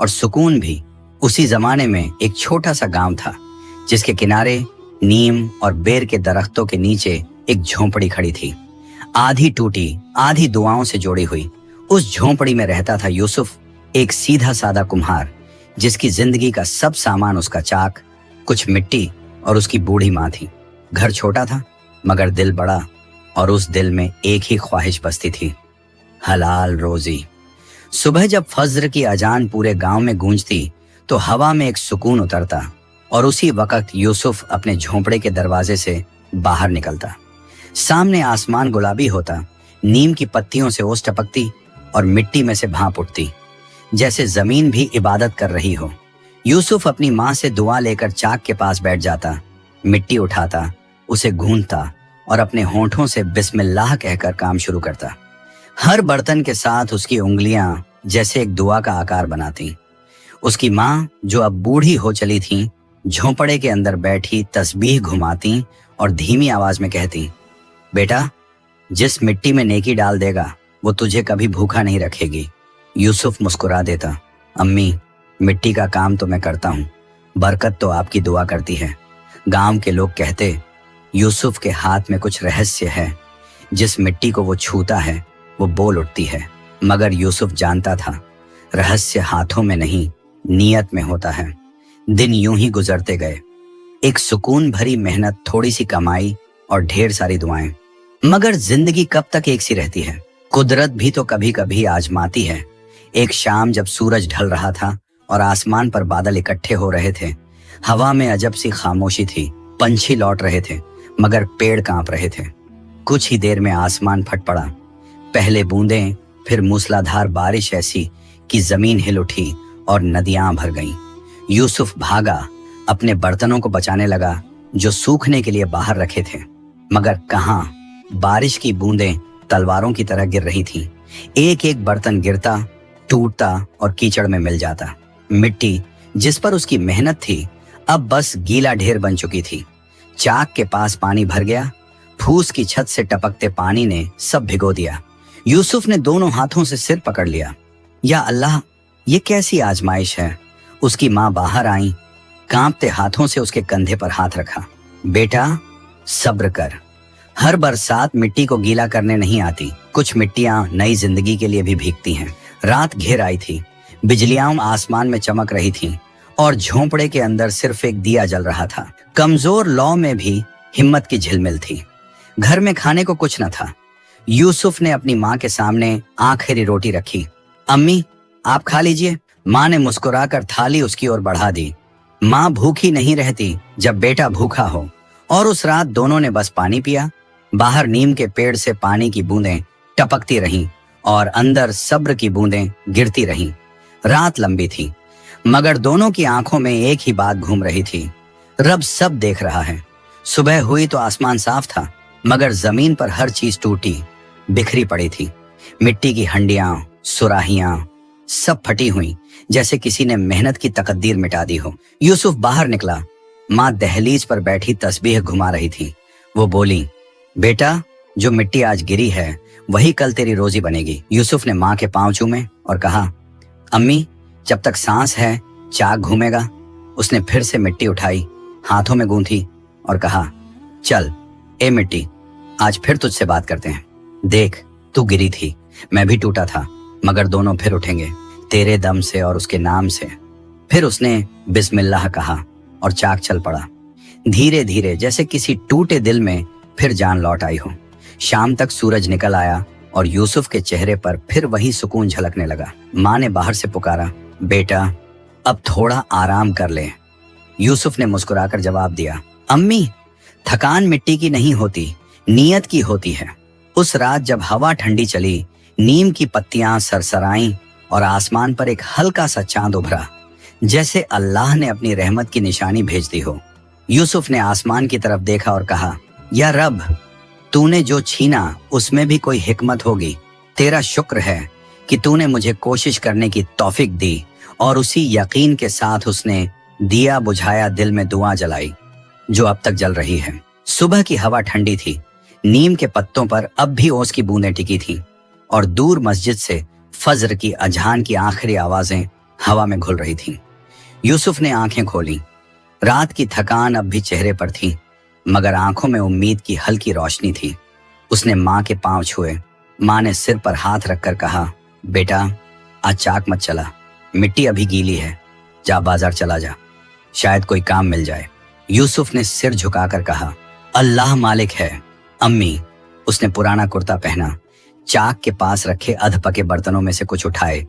और सुकून भी। उसी जमाने में एक छोटा सा गांव था जिसके किनारे नीम और बेर के दरख्तों के नीचे एक झोंपड़ी खड़ी थी, आधी टूटी आधी दुआओं से जोड़ी हुई। उस झोंपड़ी में रहता था यूसुफ, एक सीधा साधा कुम्हार जिसकी जिंदगी का सब सामान उसका चाक, कुछ मिट्टी और उसकी बूढ़ी माँ थी। घर छोटा था मगर दिल बड़ा, और उस दिल में एक ही ख्वाहिश बसती थी, हलाल रोजी। सुबह जब फज्र की अजान पूरे गांव में गूंजती तो हवा में एक सुकून उतरता और उसी वक्त यूसुफ अपने झोंपड़े के दरवाजे से बाहर निकलता। सामने आसमान गुलाबी होता, नीम की पत्तियों से ओस टपकती और मिट्टी में से भाप उठती, जैसे जमीन भी इबादत कर रही हो। यूसुफ अपनी माँ से दुआ लेकर चाक के पास बैठ जाता, मिट्टी उठाता, उसे गूंथता और अपने होंठों से बिस्मिल्लाह कहकर काम शुरू करता। हर बर्तन के साथ उसकी उंगलियां जैसे एक दुआ का आकार बनाती। उसकी माँ, जो अब बूढ़ी हो चली थी, झोंपड़े के अंदर बैठी तस्बीह घुमाती और धीमी आवाज में कहती, बेटा, जिस मिट्टी में नेकी डाल देगा वो तुझे कभी भूखा नहीं रखेगी। यूसुफ मुस्कुरा देता, अम्मी, मिट्टी का काम तो मैं करता हूँ, बरकत तो आपकी दुआ करती है। गांव के लोग कहते, यूसुफ के हाथ में कुछ रहस्य है, जिस मिट्टी को वो छूता है वो बोल उठती है। मगर यूसुफ जानता था, रहस्य हाथों में नहीं, नीयत में होता है। दिन यूं ही गुजरते गए, एक सुकून भरी मेहनत, थोड़ी सी कमाई और ढेर सारी दुआएं। मगर जिंदगी कब तक एक सी रहती है? कुदरत भी तो कभी कभी आजमाती है। एक शाम जब सूरज ढल रहा था और आसमान पर बादल इकट्ठे हो रहे थे, हवा में अजब सी खामोशी थी। पंछी लौट रहे थे मगर पेड़ कांप रहे थे। कुछ ही देर में आसमान फट पड़ा, पहले बूंदें, फिर मूसलाधार बारिश, ऐसी कि जमीन हिल उठी और नदियां भर गईं। यूसुफ भागा, अपने बर्तनों को बचाने लगा जो सूखने के लिए बाहर रखे थे। मगर कहां, बारिश की बूंदें तलवारों की तरह गिर रही थीं। एक एक बर्तन गिरता, टूटता और कीचड़ में मिल जाता। मिट्टी जिस पर उसकी मेहनत थी अब बस गीला ढेर बन चुकी थी। चाक के पास पानी भर गया, फूस की छत से टपकते पानी ने सब भिगो दिया। यूसुफ ने दोनों हाथों से सिर पकड़ लिया। या अल्लाह, ये कैसी आजमाइश है? उसकी माँ बाहर आई, कांपते हाथों से उसके कंधे पर हाथ रखा। बेटा, सब्र कर, हर बरसात मिट्टी को गीला करने नहीं आती। कुछ मिट्टियां नई जिंदगी के लिए भी भीगती हैं। रात घेर आई थी, बिजलियां आसमान में चमक रही थीं और झोंपड़े के अंदर सिर्फ एक दिया जल रहा था। कमजोर लौ में भी हिम्मत की झिलमिल थी। घर में खाने को कुछ न था। यूसुफ ने अपनी माँ के सामने आखिरी रोटी रखी। अम्मी, आप खा लीजिए। माँ ने मुस्कुराकर थाली उसकी ओर बढ़ा दी। माँ भूखी नहीं रहती जब बेटा भूखा हो, और उस रात दोनों ने बस पानी पिया। बाहर नीम के पेड़ से पानी की बूंदें टपकती रहीं और अंदर सब्र की बूंदें गिरती रहीं। रात लंबी थी मगर दोनों की आंखों में एक ही बात घूम रही थी, रब सब देख रहा है। सुबह हुई तो आसमान साफ था मगर जमीन पर हर चीज टूटी बिखरी पड़ी थी। मिट्टी की हंडियां, सुराहियां सब फटी हुई, जैसे किसी ने मेहनत की तकदीर मिटा दी हो। यूसुफ बाहर निकला। माँ दहलीज पर बैठी तस्बीह घुमा रही थी। वो बोली, बेटा, जो मिट्टी आज गिरी है वही कल तेरी रोजी बनेगी। यूसुफ ने माँ के पांव चूमे और कहा, अम्मी, जब तक सांस है चाक घूमेगा। उसने फिर से मिट्टी उठाई, हाथों में गूंथी और कहा, चल ए मिट्टी, आज फिर तुझसे बात करते हैं। देख, तू गिरी थी, मैं भी टूटा था, मगर दोनों फिर उठेंगे, तेरे दम से और उसके नाम से। फिर उसने बिस्मिल्लाह कहा और चाक चल पड़ा। धीरे धीरे, जैसे किसी टूटे दिल में फिर जान लौट आई हो। शाम तक सूरज निकल आया और यूसुफ के चेहरे पर फिर वही सुकून झलकने लगा। माँ ने बाहर से पुकारा, बेटा, अब थोड़ा आराम कर ले। यूसुफ ने मुस्कुराकर जवाब दिया, अम्मी, थकान मिट्टी की नहीं होती, नीयत की होती है। उस रात जब हवा ठंडी चली, नीम की पत्तियां सरसराईं और आसमान पर एक हल्का सा चांद उभरा, जैसे अल्लाह ने अपनी रहमत की निशानी भेज दी हो। यूसुफ ने आसमान की तरफ देखा और कहा, या रब, तूने जो छीना उसमें भी कोई हिकमत होगी। तेरा शुक्र है कि तूने मुझे कोशिश करने की तौफीक दी। और उसी यकीन के साथ उसने दिया बुझाया, दिल में दुआ जलाई जो अब तक जल रही है। सुबह की हवा ठंडी थी, नीम के पत्तों पर अब भी ओस की बूंदें टिकी थीं और दूर मस्जिद से फज्र की अजान की आखिरी आवाजें हवा में घुल रही थीं। यूसुफ ने आंखें खोली। रात की थकान अब भी चेहरे पर थी, मगर आंखों में उम्मीद की हल्की रोशनी थी। उसने माँ के पांव छुए। माँ ने सिर पर हाथ रखकर कहा, बेटा आज चाक मत चला, मिट्टी अभी गीली है, जा बाजार चला जा, शायद कोई काम मिल जाए। यूसुफ ने सिर झुकाकर कहा, अल्लाह मालिक है। अम्मी। उसने पुराना कुर्ता पहना, चाक के पास रखे अधपके बर्तनों में से कुछ उठाए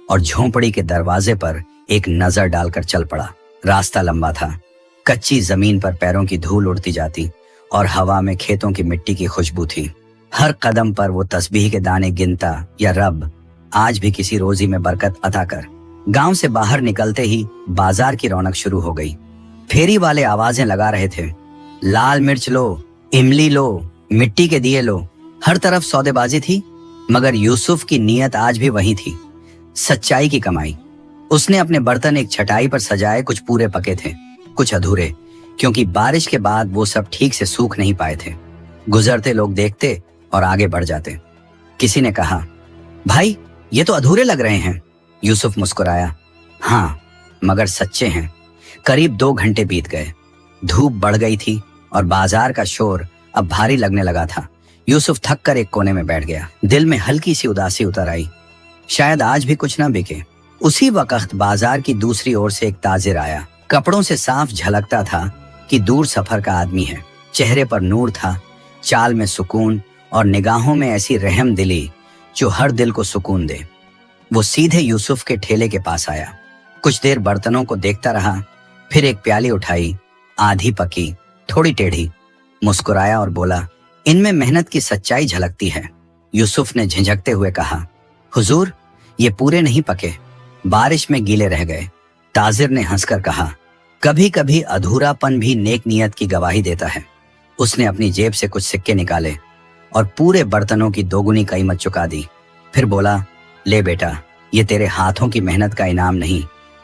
और झोंपड़ी के दरवाजे पर एक नजर डालकर चल पड़ा। रास्ता लंबा था, कच्ची जमीन पर पैरों की धूल उड़ती जाती और हवा में खेतों की मिट्टी की खुशबू थी। हर कदम पर वो तस्बीह के दाने गिनता, या रब आज भी किसी रोजी में बरकत अता कर। गांव से बाहर निकलते ही बाजार की रौनक शुरू हो गई। फेरी वाले आवाजें लगा रहे थे, लाल मिर्च लो, इमली लो, मिट्टी के दिए लो। हर तरफ सौदेबाजी थी, मगर यूसुफ की नीयत आज भी वही थी, सच्चाई की कमाई। उसने अपने बर्तन एक छटाई पर सजाए, कुछ पूरे पके थे, कुछ अधूरे, क्योंकि बारिश के बाद वो सब ठीक से सूख नहीं पाए थे। गुजरते लोग देखते और आगे बढ़ जाते। किसी ने कहा, भाई ये तो अधूरे लग रहे हैं। यूसुफ मुस्कुराया, हाँ मगर सच्चे हैं। करीब 2 घंटे बीत गए। धूप बढ़ गई थी और बाजार का शोर अब भारी लगने लगा था। यूसुफ थक कर एक कोने में बैठ गया। दिल में हल्की सी उदासी उतर आई, शायद आज भी कुछ न बिके। उसी वक्त बाजार की दूसरी ओर से एक ताजिर आया। कपड़ों से साफ झलकता था कि दूर सफर का आदमी है। चेहरे पर नूर था, चाल में सुकून और निगाहों में ऐसी रहम दिली जो हर दिल को सुकून दे। वो सीधे यूसुफ के ठेले के पास आया। कुछ देर बर्तनों को देखता रहा, फिर एक प्याली उठाई, आधी पकी, थोड़ी टेढ़ी, मुस्कुराया और बोला, इनमें मेहनत की सच्चाई झलकती है। यूसुफ ने झिझकते हुए कहा, हुजूर ये पूरे नहीं पके, बारिश में गीले रह गए। ताजिर ने हंसकर कहा, कभी कभी अधूरापन भी नेक नियत की गवाही देता है। उसने अपनी जेब से कुछ सिक्के निकाले और पूरे बर्तनों की दोगुनी कीमत चुका दी। फिर बोला, ले बेटा, ये तेरे हाथों की मेहनत का इनाम नहीं,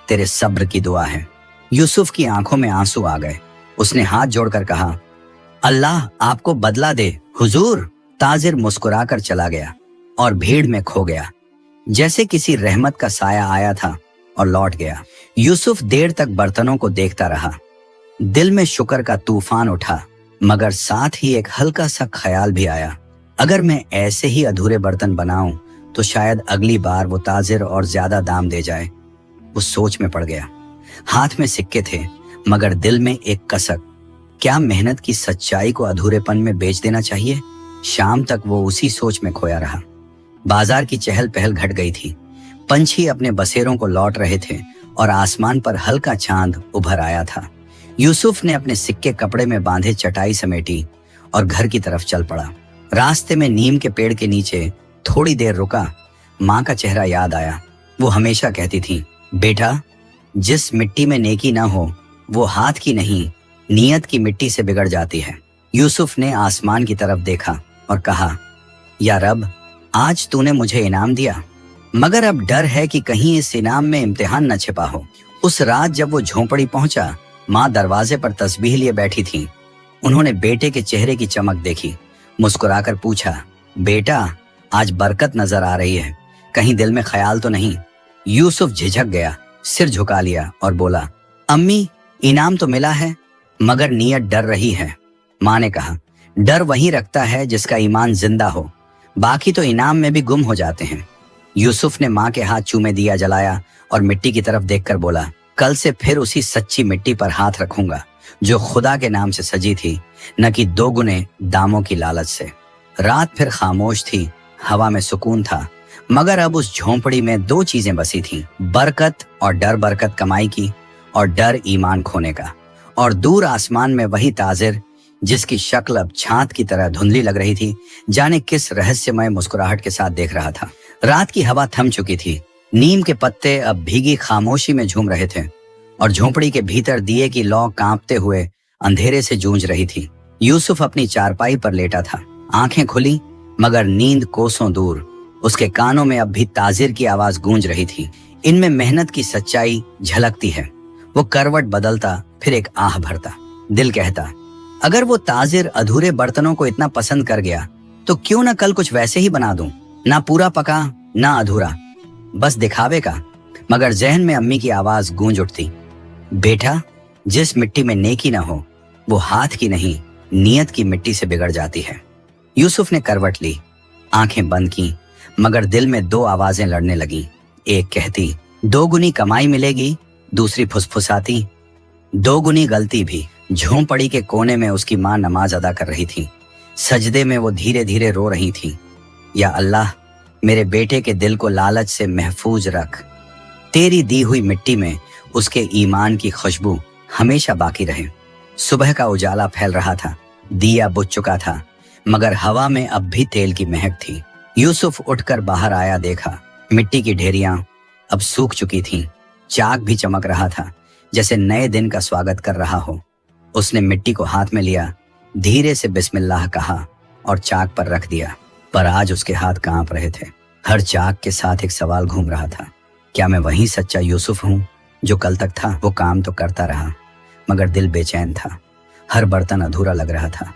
तेरे सब्र की दुआ है। यूसुफ की आंखों में आंसू आ गए। उसने हाथ जोड़कर कहा, अल्लाह आपको बदला दे हुजूर। ताजिर मुस्कुराकर चला गया और भीड़ में खो गया, जैसे किसी रहमत का साया आया था और लौट गया। यूसुफ देर तक बर्तनों को देखता रहा। दिल में शुक्र का तूफान उठा, मगर साथ ही एक हल्का सा ख्याल भी आया, अगर मैं ऐसे ही अधूरे बर्तन बनाऊं तो शायद अगली बार वो ताजिर और ज्यादा दाम दे जाए। वो सोच में पड़ गया। हाथ में सिक्के थे, मगर दिल में एक कसक, क्या मेहनत की सच्चाई को अधूरेपन में बेच देना चाहिए? शाम तक वो उसी सोच में खोया रहा। बाजार की चहल पहल घट गई थी। पंछी अपने बसेरों को लौट रहे थे और आसमान पर हल्का चांद उभर आया था। यूसुफ ने अपने सिक्के कपड़े में बांधे चटाई समेटी और घर की तरफ चल पड़ा। रास्ते में नीम के पेड़ के नीचे थोड़ी देर रुका। माँ का चेहरा याद आया। वो हमेशा कहती थी, बेटा जिस मिट्टी में नेकी ना हो वो हाथ की नहीं, नीयत की मिट्टी से बिगड़ जाती है। यूसुफ ने आसमान की तरफ देखा और कहा, या रब आज तूने मुझे इनाम दिया, मगर अब डर है कि कहीं इस इनाम में इम्तिहान न छिपा हो। उस रात जब वो झोंपड़ी पहुंचा, माँ दरवाजे पर तस्बीह लिए बैठी थी। उन्होंने बेटे के चेहरे की चमक देखी, मुस्कुराकर पूछा, बेटा आज बरकत नजर आ रही है, कहीं दिल में ख्याल तो नहीं? यूसुफ झिझक गया, सिर झुका लिया और बोला, अम्मी इनाम तो मिला है, मगर नीयत डर रही है। माँ ने कहा, डर वही रखता है जिसका ईमान जिंदा हो, बाकी तो इनाम में भी गुम हो जाते हैं। यूसुफ ने माँ के हाथ चूमे दिया जलाया और मिट्टी की तरफ देखकर बोला, कल से फिर उसी सच्ची मिट्टी पर हाथ रखूंगा जो खुदा के नाम से सजी थी, न कि 2 गुने दामों की लालच से। रात फिर खामोश थी, हवा में सुकून था, मगर अब उस झोंपड़ी में 2 चीजें बसी थीं, बरकत और डर। बरकत कमाई की और डर ईमान खोने का। और दूर आसमान में वही ताजिर जिसकी शक्ल अब छात की तरह धुंधली लग रही थी, जाने किस रहस्यमय मुस्कुराहट के साथ देख रहा था। रात की हवा थम चुकी थी, नीम के पत्ते अब भीगी खामोशी में झूम रहे थे और झोंपड़ी के भीतर दिए की लौ कांपते हुए अंधेरे से जूझ रही थी। यूसुफ अपनी चारपाई पर लेटा था, आंखें खुली मगर नींद कोसों दूर। उसके कानों में अब भी ताजिर की आवाज गूंज रही थी, इनमें मेहनत की सच्चाई झलकती है। वो करवट बदलता, फिर एक आह भरता। दिल कहता, अगर वो ताजिर अधूरे बर्तनों को इतना पसंद कर गया तो क्यों ना कल कुछ वैसे ही बना दूं, ना पूरा पका ना अधूरा, बस दिखावे का, मगर जहन में अम्मी की आवाज गूंज उठती, बेटा, जिस मिट्टी में नेकी ना हो वो हाथ की नहीं नीयत की मिट्टी से बिगड़ जाती है। यूसुफ ने करवट ली, आंखें बंद की, मगर दिल में दो आवाजें लड़ने लगी। एक कहती, दोगुनी कमाई मिलेगी, दूसरी फुसफुसाती, दोगुनी गलती भी। झोंपड़ी के कोने में उसकी माँ नमाज अदा कर रही थी। सजदे में वो धीरे धीरे रो रही थी, या अल्लाह, मेरे बेटे के दिल को लालच से महफूज रख, तेरी दी हुई मिट्टी में उसके ईमान की खुशबू हमेशा बाकी रहे। सुबह का उजाला फैल रहा था, दिया बुझ चुका था, मगर हवा में अब भी तेल की महक थी। यूसुफ उठकर बाहर आया, देखा मिट्टी की ढेरियां अब सूख चुकी थीं। चाक भी चमक रहा था, जैसे नए दिन का स्वागत कर रहा हो। उसने मिट्टी को हाथ में लिया, धीरे से बिस्मिल्लाह कहा और चाक पर रख दिया। पर आज उसके हाथ कांप रहे थे। हर चाक के साथ एक सवाल घूम रहा था, क्या मैं वही सच्चा यूसुफ हूँ जो कल तक था? वो काम तो करता रहा, मगर दिल बेचैन था। हर बर्तन अधूरा लग रहा था,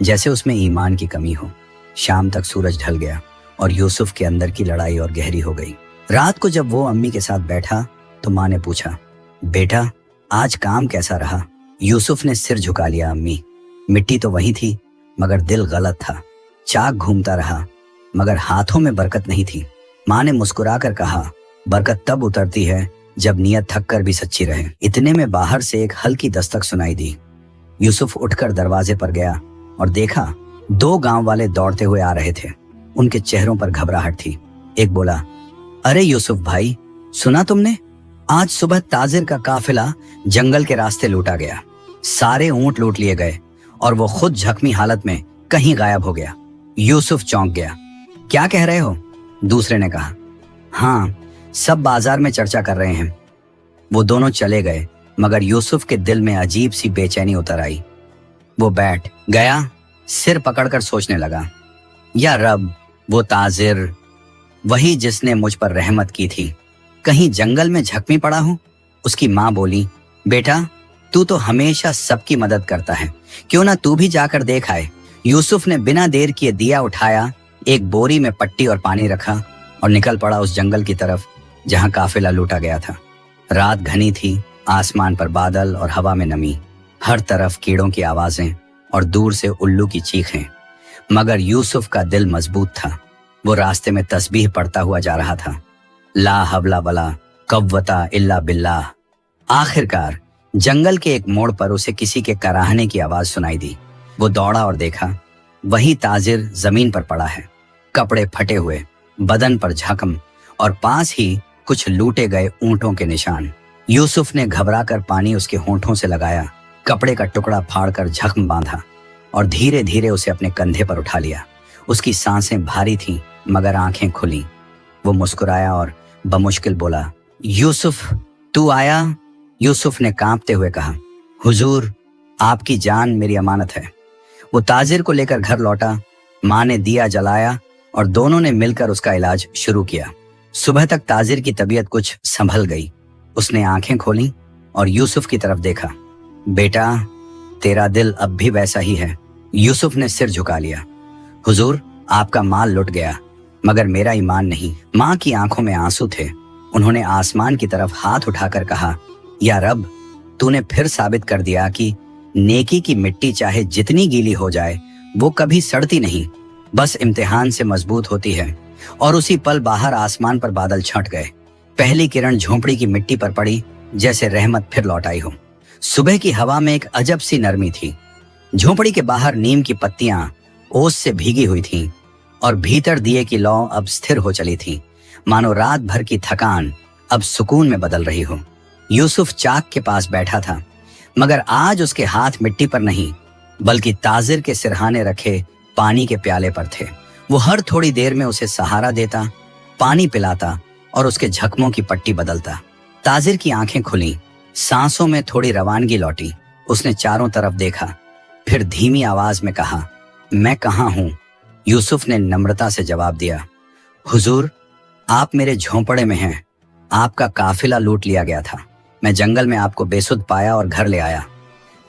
जैसे उसमें ईमान की कमी हो। शाम तक सूरज ढल गया और यूसुफ के अंदर की लड़ाई और गहरी हो गई। रात को जब वो अम्मी के साथ बैठा तो माँ ने पूछा, बेटा, आज काम कैसा रहा? यूसुफ ने सिर झुका लिया। अम्मी, मिट्टी तो वही थी, मगर दिल गलत था। चाक घूमता रहा, मगर हाथों में बरकत नहीं थी। माँ ने मुस्कुराकर कहा, बरकत तब उतरती है जब नीयत थक कर भी सच्ची रहे। इतने में बाहर से एक हल्की दस्तक सुनाई दी। यूसुफ उठकर दरवाजे पर गया और देखा दो गांव वाले दौड़ते हुए आ रहे थे। उनके चेहरों पर घबराहट थी। एक बोला, अरे यूसुफ भाई, सुना तुमने? आज सुबह ताजिर का काफिला जंगल के रास्ते लूटा गया। सारे ऊंट लूट लिए गए और वो खुद जख्मी हालत में कहीं गायब हो गया। यूसुफ चौंक गया। क्या कह रहे हो? दूसरे ने कहा, हाँ, सब बाजार में चर्चा कर रहे हैं। वो दोनों चले गए, मगर यूसुफ के दिल में अजीब सी बेचैनी उतर आई। वो बैठ गया, सिर पकड़कर सोचने लगा, या रब, वो ताजिर, वही जिसने मुझ पर रहमत की थी, कहीं जंगल में जख्मी पड़ा हूं? उसकी माँ बोली, बेटा, तू तो हमेशा सबकी मदद करता है, क्यों ना तू भी जाकर देख आए। यूसुफ ने बिना देर किए दिया उठाया, एक बोरी में पट्टी और पानी रखा और निकल पड़ा उस जंगल की तरफ जहां काफिला लूटा गया था। रात घनी थी, आसमान पर बादल और हवा में नमी, हर तरफ कीड़ों की आवाजें और दूर से उल्लू की चीखें। मगर यूसुफ का दिल मजबूत था। वो रास्ते में तस्बीह पढ़ता हुआ जा रहा था, ला हवला वला कव्वता इल्ला बिल्लाह। आखिरकार जंगल के एक मोड़ पर उसे किसी के कराहने की आवाज सुनाई दी। वो दौड़ा और देखा, वही ताजिर जमीन पर पड़ा है, कपड़े फटे हुए, बदन पर जख्म और पास ही कुछ लूटे गए ऊंटों के निशान। यूसुफ ने घबराकर पानी उसके होंठों से लगाया, कपड़े का टुकड़ा फाड़कर जख्म बांधा और धीरे धीरे उसे अपने कंधे पर उठा लिया। उसकी सांसें भारी थीं, मगर आंखें खुली। वो मुस्कुराया और बमुश्किल बोला, यूसुफ, तू आया? यूसुफ ने कांपते हुए कहा, हुजूर, आपकी जान मेरी अमानत है। वो ताजिर को लेकर घर लौटा। माँ ने दिया जलाया और दोनों ने मिलकर उसका इलाज शुरू किया। सुबह तक ताजिर की तबीयत कुछ संभल गई। उसने आंखें खोली और यूसुफ की तरफ देखा। बेटा, तेरा दिल अब भी वैसा ही है। यूसुफ ने सिर झुका लिया। हुजूर, आपका माल लुट गया, मगर मेरा ईमान नहीं। माँ की आंखों में आंसू थे। उन्होंने आसमान की तरफ हाथ उठाकर कहा, या रब, तूने फिर साबित कर दिया कि नेकी की मिट्टी चाहे जितनी गीली हो जाए वो कभी सड़ती नहीं, बस इम्तिहान से मजबूत होती है। और उसी पल बाहर आसमान पर बादल छंट गए। पहली किरण झोंपड़ी की मिट्टी पर पड़ी, जैसे रहमत फिर लौट आई हो। सुबह की हवा में एक अजब सी नरमी थी। झोंपड़ी के बाहर नीम की पत्तियां ओस से भीगी हुई थीं और भीतर दिए की लौ अब स्थिर हो चली थी, मानो रात भर की थकान अब सुकून में बदल रही हो। यूसुफ चाक के पास बैठा था, मगर आज उसके हाथ मिट्टी पर नहीं, बल्कि ताजिर के सिरहाने रखे पानी के प्याले पर थे। वो हर थोड़ी देर में उसे सहारा देता, पानी पिलाता और उसके जख्मों की पट्टी बदलता। ताजिर की आंखें खुली, सांसों में थोड़ी रवानगी लौटी। उसने चारों तरफ देखा, फिर धीमी आवाज में कहा, मैं कहाँ हूँ? यूसुफ ने नम्रता से जवाब दिया, हुजूर, आप मेरे झोंपड़े में हैं। आपका काफिला लूट लिया गया था। मैं जंगल में आपको बेसुध पाया और घर ले आया।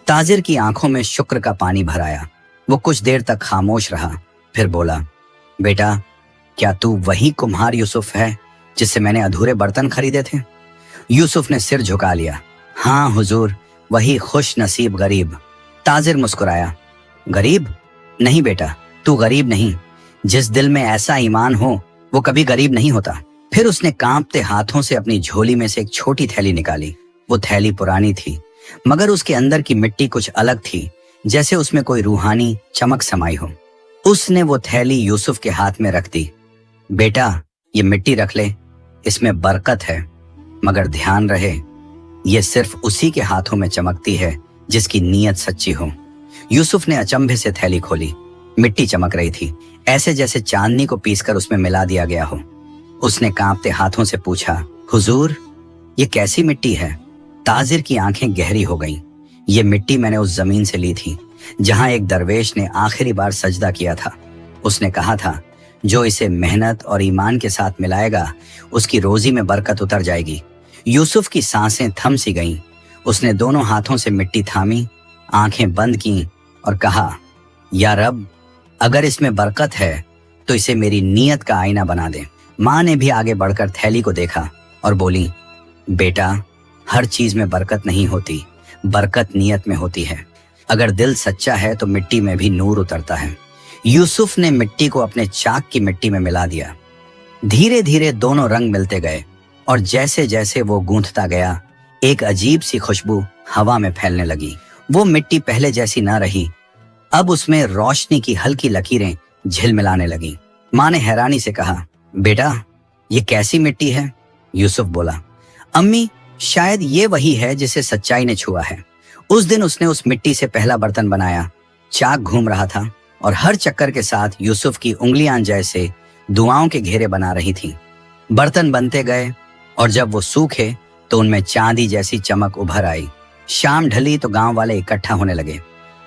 ताजिर की आंखों में शुक्र का पानी भर आया। वो कुछ देर तक खामोश रहा, फिर बोला, बेटा, क्या तू वही कुम्हार यूसुफ है जिससे मैंने अधूरे बर्तन खरीदे थे? यूसुफ ने सिर झुका लिया। हाँ हुजूर, वही खुश नसीब गरीब। ताजिर मुस्कुराया। गरीब? नहीं बेटा, तू गरीब नहीं। जिस दिल में ऐसा ईमान हो वो कभी गरीब नहीं होता। फिर उसने कांपते हाथों से अपनी झोली में से एक छोटी थैली निकाली। वो थैली पुरानी थी, मगर उसके अंदर की मिट्टी कुछ अलग थी, जैसे उसमें कोई रूहानी चमक समाई हो। उसने वो थैली यूसुफ के हाथ में रख दी। बेटा, ये मिट्टी रख ले, इसमें बरकत है, मगर ध्यान रहे ये सिर्फ उसी के हाथों में चमकती है जिसकी नीयत सच्ची हो। यूसुफ ने अचंभे से थैली खोली। मिट्टी चमक रही थी, ऐसे जैसे चांदनी को पीसकर उसमें मिला दिया गया हो। उसने कांपते हाथों से पूछा, हुजूर, ये कैसी मिट्टी है? ताजिर की आंखें गहरी हो गईं। ये मिट्टी मैंने उस जमीन से ली थी जहां एक दरवेश ने आखिरी बार सजदा किया था। उसने कहा था, जो इसे मेहनत और ईमान के साथ मिलाएगा उसकी रोजी में बरकत उतर जाएगी। यूसुफ की सांसें थम सी गईं। उसने दोनों हाथों से मिट्टी थामी, आंखें बंद की और कहा, या रब, अगर इसमें बरकत है तो इसे मेरी नीयत का आईना बना दे। माँ ने भी आगे बढ़कर थैली को देखा और बोली, बेटा, हर चीज में बरकत नहीं होती, बरकत नीयत में होती है। अगर दिल सच्चा है तो मिट्टी में भी नूर उतरता है। यूसुफ ने मिट्टी को अपने चाक की मिट्टी में मिला दिया। धीरे धीरे दोनों रंग मिलते गए और जैसे जैसे वो गूंथता गया, एक अजीब सी खुशबू हवा में फैलने लगी। वो मिट्टी पहले जैसी ना रही, अब उसमें रोशनी की हल्की लकीरें झिलमिलाने लगी। माँ ने हैरानी से कहा, बेटा, ये कैसी मिट्टी है? यूसुफ बोला, अम्मी, शायद ये वही है जिसे सच्चाई ने छुआ है। उस दिन उसने उस मिट्टी से पहला बर्तन बनाया। चाक घूम रहा था और हर चक्कर के साथ यूसुफ की उंगलियां जैसे दुआओं के घेरे बना रही थीं। बर्तन बनते गए और जब वो सूखे तो उनमें चांदी जैसी चमक उभर आई। शाम ढली तो गांव वाले इकट्ठा होने लगे।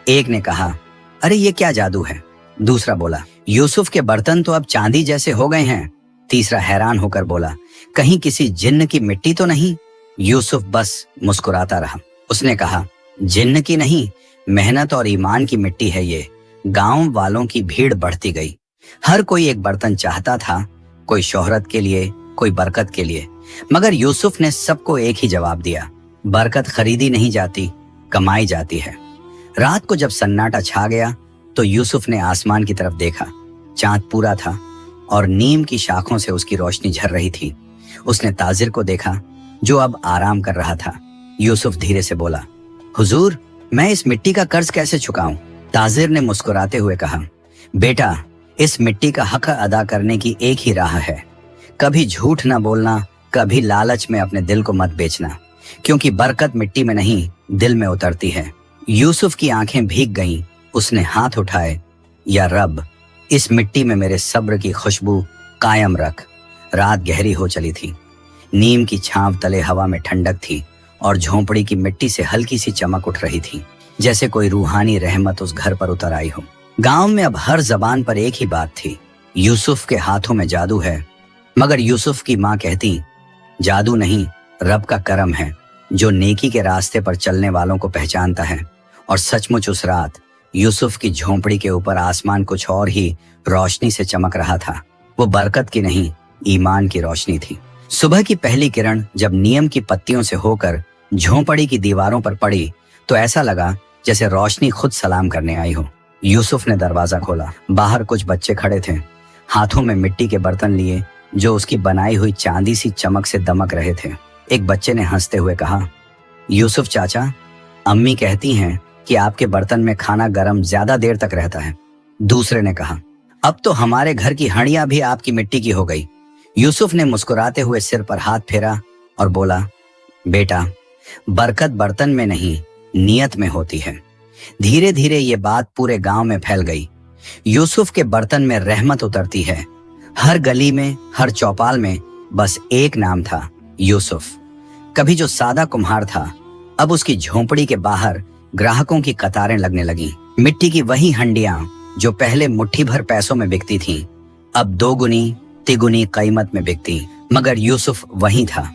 एक ने कहा, अरे ये क्या जादू है? दूसरा बोला, यूसुफ के बर्तन तो अब चांदी जैसे हो गए हैं। तीसरा हैरान होकर बोला, कहीं किसी जिन्न की मिट्टी तो नहीं? यूसुफ बस मुस्कुराता रहा। उसने कहा, जिन्न की नहीं, मेहनत और ईमान की मिट्टी है ये। गांव वालों की भीड़ बढ़ती गई। हर कोई एक बर्तन चाहता था, कोई शोहरत के लिए, कोई बरकत के लिए। मगर यूसुफ ने सबको एक ही जवाब दिया, बरकत खरीदी नहीं जाती, कमाई जाती है। रात को जब सन्नाटा छा गया तो यूसुफ ने आसमान की तरफ देखा। चांद पूरा था और नीम की शाखों से उसकी रोशनी झर रही थी। उसने ताजिर को देखा जो अब आराम कर रहा था। यूसुफ धीरे से बोला, हुजूर, मैं इस मिट्टी का कर्ज कैसे चुकाऊं? ताजिर ने मुस्कुराते हुए कहा, बेटा, इस मिट्टी का हक अदा करने की एक ही राह है। कभी झूठ ना बोलना, कभी लालच में अपने दिल को मत बेचना, क्योंकि बरकत मिट्टी में नहीं, दिल में उतरती है। यूसुफ की आंखें भीग गईं। उसने हाथ उठाए, या रब, इस मिट्टी में मेरे सब्र की खुशबू कायम रख। रात गहरी हो चली थी। नीम की छांव तले हवा में ठंडक थी और झोंपड़ी की मिट्टी से हल्की सी चमक उठ रही थी, जैसे कोई रूहानी रहमत उस घर पर उतर आई हो। गांव में अब हर जबान पर एक ही बात थी, यूसुफ के हाथों में जादू है। मगर यूसुफ की माँ कहती, जादू नहीं, रब का करम है, जो नेकी के रास्ते पर चलने वालों को पहचानता है। और सचमुच उस रात यूसुफ की झोंपड़ी के ऊपर आसमान कुछ और ही रोशनी से चमक रहा था। वो बरकत की नहीं, ईमान की रोशनी थी। सुबह की पहली किरण जब नीम की पत्तियों से होकर झोंपड़ी की दीवारों पर पड़ी तो ऐसा लगा जैसे रोशनी खुद सलाम करने आई हो। यूसुफ ने दरवाजा खोला। बाहर कुछ बच्चे खड़े थे, हाथों में मिट्टी के बर्तन लिए जो उसकी बनाई हुई चांदी सी चमक से दमक रहे थे। एक बच्चे ने हंसते हुए कहा, यूसुफ चाचा, अम्मी कहती हैं कि आपके बर्तन में खाना गर्म ज्यादा देर तक रहता है। दूसरे ने कहा, अब तो हमारे घर की हंडिया भी आपकी मिट्टी की हो गई। यूसुफ ने मुस्कुराते हुए सिर पर हाथ फेरा और बोला, बेटा, बरकत बर्तन में नहीं, नियत में होती है। धीरे धीरे ये बात पूरे गांव में फैल गई। यूसुफ के बर्तन में रहमत उतरती है। हर गली में, हर चौपाल में बस एक नाम था, यूसुफ। कभी जो सादा कुम्हार था, अब उसकी झोंपड़ी के बाहर ग्राहकों की कतारें लगने लगी। मिट्टी की वही हंडियां जो पहले मुट्ठी भर पैसों में बिकती थीं, अब दोगुनी तिगुनी कीमत में बिकती। मगर यूसुफ वही था,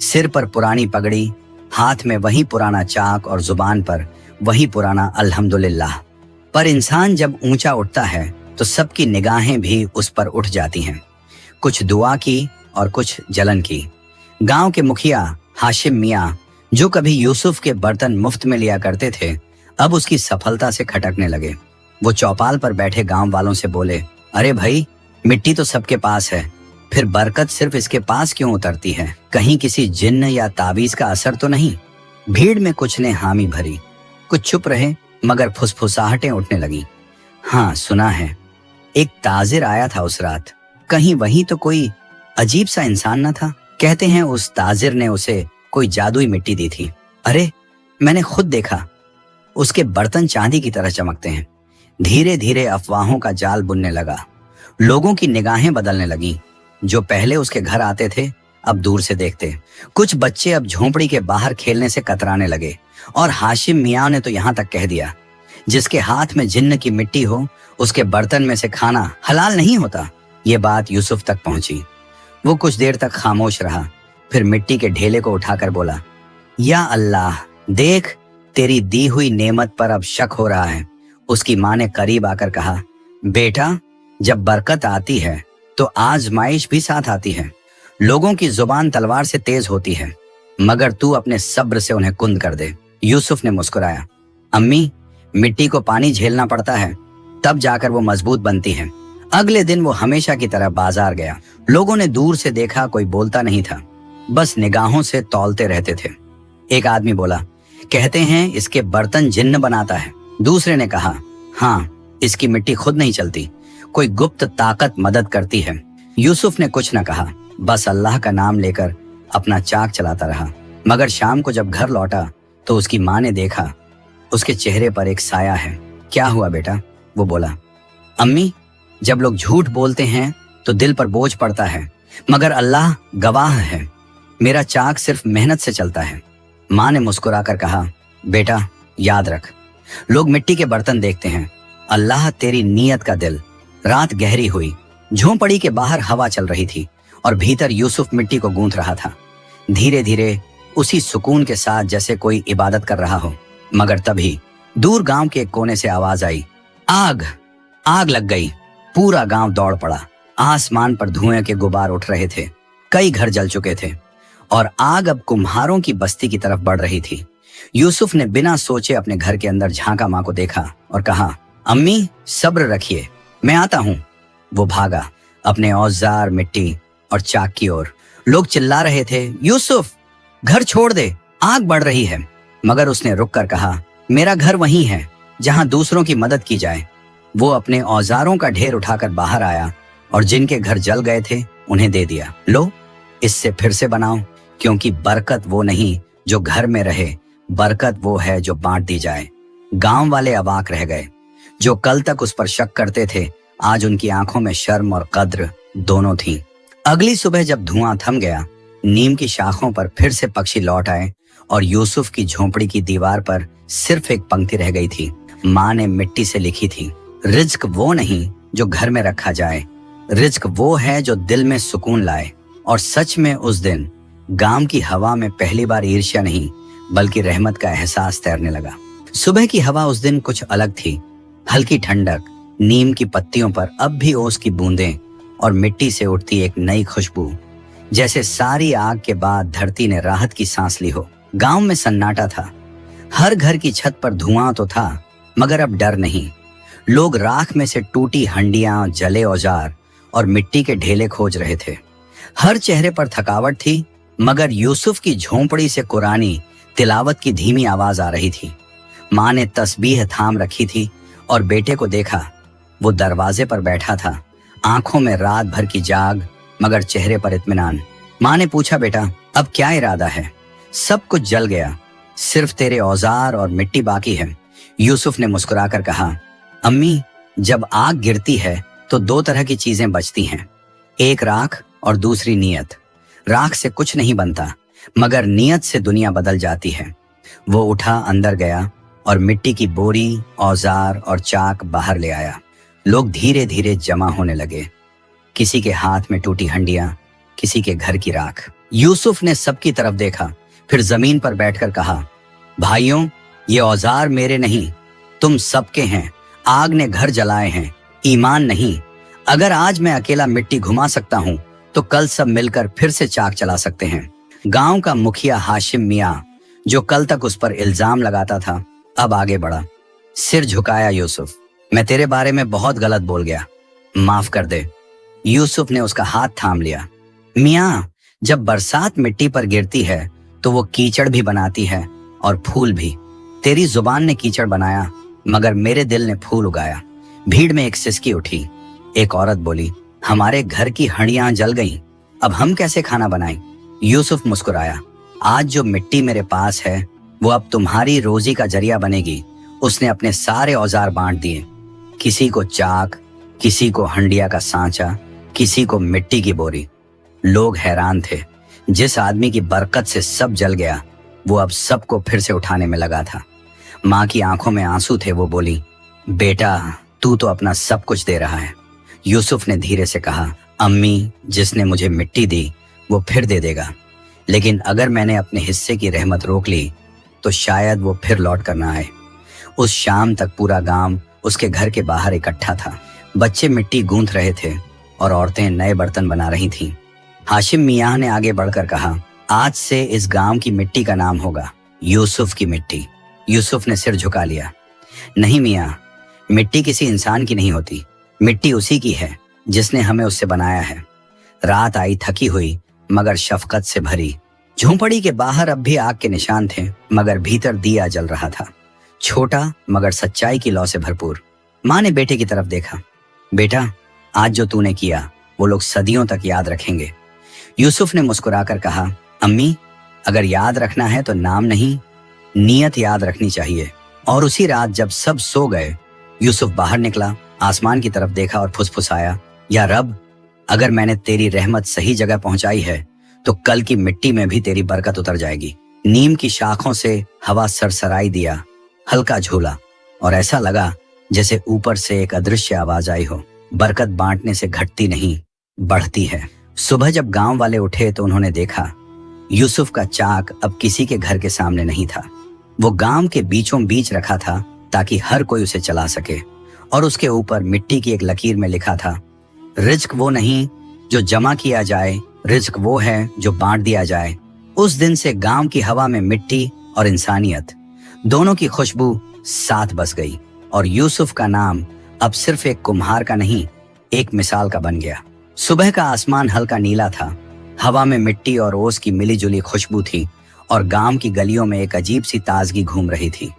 सिर पर पुरानी पगड़ी, हाथ में वही पुराना चाक और जुबान पर वही पुराना अल्हम्दुलिल्लाह। पर इंसान जब ऊंचा उठता है तो सबकी निगाहें भी उस पर उठ जाती हैं, कुछ दुआ की और कुछ जलन की। गांव के मुखिया हाशिम मियाँ, जो कभी यूसुफ के बर्तन मुफ्त में लिया करते थे, अब उसकी सफलता से खटकने लगे। वो चौपाल पर बैठे गांव वालों से बोले, अरे भाई, मिट्टी तो सबके पास है, फिर बरकत सिर्फ इसके पास क्यों उतरती है? कहीं किसी जिन्न या ताबीज का असर तो नहीं? भीड़ में कुछ ने हामी भरी, कुछ चुप रहे, मगर फुसफुसाहटें उठने लगी। हाँ, सुना है, एक ताजिर आया था उस रात। कहीं वही तो कोई अजीब सा इंसान न था? कहते हैं उस ताजिर ने उसे कोई जादुई मिट्टी दी थी। अरे, मैंने खुद देखा, उसके बर्तन चांदी की तरह चमकते हैं। धीरे धीरे अफवाहों का जाल बुनने लगा। लोगों की निगाहें बदलने लगी। जो पहले उसके घर आते थे, अब दूर से देखते। कुछ बच्चे अब झोंपड़ी के बाहर खेलने से कतराने लगे, और हाशिम मियाँ ने तो यहाँ तक कह दिया, जिसके हाथ में जिन्न की मिट्टी हो, उसके बर्तन में से खाना हलाल नहीं होता। ये बात यूसुफ तक पहुंची। वो कुछ देर तक खामोश रहा, फिर मिट्टी के ढेले को उठाकर बोला, या अल्लाह, देख, तेरी दी हुई नेमत पर अब शक हो रहा है। उसकी माँ ने करीब आकर कहा, बेटा, जब बरकत आती है तो आजमाइश भी साथ आती है। लोगों की जुबान तलवार से तेज होती है, मगर तू अपने सब्र से उन्हें कुंद कर दे। यूसुफ ने मुस्कुराया, अम्मी, मिट्टी को पानी झेलना पड़ता है, तब जाकर वो मजबूत बनती है। अगले दिन वो हमेशा की तरह बाजार गया। लोगों ने दूर से देखा, कोई बोलता नहीं था, बस निगाहों से तौलते रहते थे। एक आदमी बोला, कहते हैं इसके बर्तन जिन्न बनाता है। दूसरे ने कहा, हाँ, इसकी मिट्टी खुद नहीं चलती, कोई गुप्त ताकत मदद करती है। यूसुफ ने कुछ न कहा, बस अल्लाह का नाम लेकर अपना चाक चलाता रहा। मगर शाम को जब घर लौटा तो उसकी माँ ने देखा, उसके चेहरे पर एक साया है। क्या हुआ बेटा? वो बोला, अम्मी, जब लोग झूठ बोलते हैं तो दिल पर बोझ पड़ता है, मगर अल्लाह गवाह है, मेरा चाक सिर्फ मेहनत से चलता है। माँ ने मुस्कुराकर कहा, बेटा, याद रख, लोग मिट्टी के बर्तन देखते हैं, अल्लाह तेरी नीयत का दिल। रात गहरी हुई। झोंपड़ी के बाहर हवा चल रही थी और भीतर यूसुफ मिट्टी को गूंथ रहा था, धीरे धीरे, उसी सुकून के साथ जैसे कोई इबादत कर रहा हो। मगर तभी दूर गांव के एक कोने से आवाज आई, आग! आग लग गई! पूरा गांव दौड़ पड़ा। आसमान पर धुएं के गुबार उठ रहे थे। कई घर जल चुके थे और आग अब कुम्हारों की बस्ती की तरफ बढ़ रही थी। यूसुफ ने बिना सोचे अपने घर के अंदर झांका माँ को देखा और कहा, अम्मी, सब्र रखिए, मैं आता हूँ। वो भागा अपने औजार, मिट्टी और चाक की ओर। लोग चिल्ला रहे थे, यूसुफ, घर छोड़ दे, आग बढ़ रही है। मगर उसने रुक कर कहा, मेरा घर वहीं है जहां दूसरों की मदद की जाए। वो अपने औजारों का ढेर उठाकर बाहर आया और जिनके घर जल गए थे उन्हें दे दिया। लो, इससे फिर से बनाओ, क्योंकि बरकत वो नहीं जो घर में रहे, बरकत वो है जो बांट दी जाए। गांव वाले अवाक रह गए। जो कल तक उस पर शक करते थे, आज उनकी आंखों में शर्म और कद्र दोनों थी। अगली सुबह जब धुआं थम गया, नीम की शाखों पर फिर से पक्षी लौट आए और यूसुफ की झोंपड़ी की दीवार पर सिर्फ एक पंक्ति रह गई थी। माँ ने मिट्टी से लिखी थी, रिज्क वो नहीं जो घर में रखा जाए, रिज्क वो है जो दिल में सुकून लाए। और सच में उस दिन गांव की हवा में पहली बार ईर्ष्या नहीं, बल्कि रहमत का एहसास तैरने लगा। सुबह की हवा उस दिन कुछ अलग थी। हल्की ठंडक, नीम की पत्तियों पर अब भी ओस की बूंदें और मिट्टी से उठती एक नई खुशबू, जैसे सारी आग के बाद धरती ने राहत की सांस ली हो। गांव में सन्नाटा था। हर घर की छत पर धुआं तो था, मगर अब डर नहीं। लोग राख में से टूटी हंडियां, जले औजार और मिट्टी के ढेले खोज रहे थे। हर चेहरे पर थकावट थी, मगर यूसुफ की झोंपड़ी से कुरानी तिलावत की धीमी आवाज आ रही थी। माँ ने तस्बीह थाम रखी थी और बेटे को देखा। वो दरवाजे पर बैठा था, आंखों में रात भर की जाग, मगर चेहरे पर इत्मीनान। माँ ने पूछा, बेटा, अब क्या इरादा है? सब कुछ जल गया, सिर्फ तेरे औजार और मिट्टी बाकी है। यूसुफ ने मुस्कुराकर कहा, अम्मी, जब आग गिरती है तो दो तरह की चीजें बचती हैं, एक राख और दूसरी नीयत। राख से कुछ नहीं बनता, मगर नीयत से दुनिया बदल जाती है। वो उठा, अंदर गया और मिट्टी की बोरी, औजार और चाक बाहर ले आया। लोग धीरे धीरे जमा होने लगे। किसी के हाथ में टूटी हंडियां, किसी के घर की राख। यूसुफ ने सबकी तरफ देखा, फिर जमीन पर बैठकर कहा, भाइयों, ये औजार मेरे नहीं, तुम सबके हैं। आग ने घर जलाए हैं, ईमान नहीं। अगर आज मैं अकेला मिट्टी घुमा सकता हूं, तो कल सब मिलकर फिर से चाक चला सकते हैं। गांव का मुखिया हाशिम मियां, जो कल तक उस पर इल्जाम लगाता था, अब आगे बढ़ा। सिर झुकाया यूसुफ, मैं तेरे बारे में बहुत गलत बोल गया, माफ कर दे। यूसुफ ने उसका हाथ थाम लिया। मियां, जब बरसात मिट्टी पर गिरती है तो वो कीचड़ भी बनाती है और फूल भी। तेरी जुबान ने कीचड़ बनाया, मगर मेरे दिल ने फूल उगाया। भीड़ में एक सिसकी उठी। एक औरत बोली, हमारे घर की हंडियां जल गईं, अब हम कैसे खाना बनाएं? यूसुफ मुस्कुराया, आज जो मिट्टी मेरे पास है वो अब तुम्हारी रोजी का जरिया बनेगी। उसने अपने सारे औजार बांट दिए, किसी को चाक, किसी को हंडिया का सांचा, किसी को मिट्टी की बोरी। लोग हैरान थे। जिस आदमी की बरकत से सब जल गया, वो अब सबको फिर से उठाने में लगा था। माँ की आंखों में आंसू थे। वो बोली, बेटा तू तो अपना सब कुछ दे रहा है। यूसुफ ने धीरे से कहा, अम्मी, जिसने मुझे मिट्टी दी वो फिर दे देगा, लेकिन अगर मैंने अपने हिस्से की रहमत रोक ली तो शायद वो फिर लौट कर ना आए। उस शाम तक पूरा गांव उसके घर के बाहर इकट्ठा था। बच्चे मिट्टी गूंथ रहे थे और औरतें नए बर्तन बना रही थीं। हाशिम मियां ने आगे बढ़कर कहा, आज से इस गांव की मिट्टी का नाम होगा यूसुफ की मिट्टी। यूसुफ ने सिर झुका लिया। नहीं मियां, मिट्टी किसी इंसान की नहीं होती, मिट्टी उसी की है जिसने हमें उससे बनाया है। रात आई थकी हुई मगर शफकत से भरी। झोंपड़ी के बाहर अब भी आग के निशान थे, मगर भीतर दिया जल रहा था, छोटा मगर सच्चाई की लौ से भरपूर। माँ ने बेटे की तरफ देखा, बेटा आज जो तूने किया वो लोग सदियों तक याद रखेंगे। यूसुफ ने मुस्कुराकर कहा, अम्मी, अगर याद रखना है तो नाम नहीं, नीयत याद रखनी चाहिए। और उसी रात जब सब सो गए, यूसुफ बाहर निकला, आसमान की तरफ देखा और फुसफुसाया, या रब, अगर मैंने तेरी रहमत सही जगह पहुंचाई है तो कल की मिट्टी में भी तेरी बरकत उतर जाएगी। नीम की शाखों से हवा सरसराई दिया, हल्का झूला, और ऐसा लगा जैसे ऊपर से एक अदृश्य आवाज आई हो, बरकत बांटने से घटती नहीं, बढ़ती है। सुबह जब गांव वाले उठे तो उन्होंने देखा यूसुफ का चाक अब किसी के घर के सामने नहीं था। वो गांव के बीचों बीच रखा था ताकि हर कोई उसे चला सके, और उसके ऊपर मिट्टी की एक लकीर में लिखा था, रिज्क वो नहीं जो जमा किया जाए, रिज्क वो है जो बांट दिया जाए। उस दिन से गांव की हवा में मिट्टी और इंसानियत दोनों की खुशबू साथ बस गई, और यूसुफ का नाम अब सिर्फ एक कुम्हार का नहीं, एक मिसाल का बन गया। सुबह का आसमान हल्का नीला था, हवा में मिट्टी और ओस की मिलीजुली खुशबू थी, और गांव की गलियों में एक अजीब सी ताजगी घूम रही थी,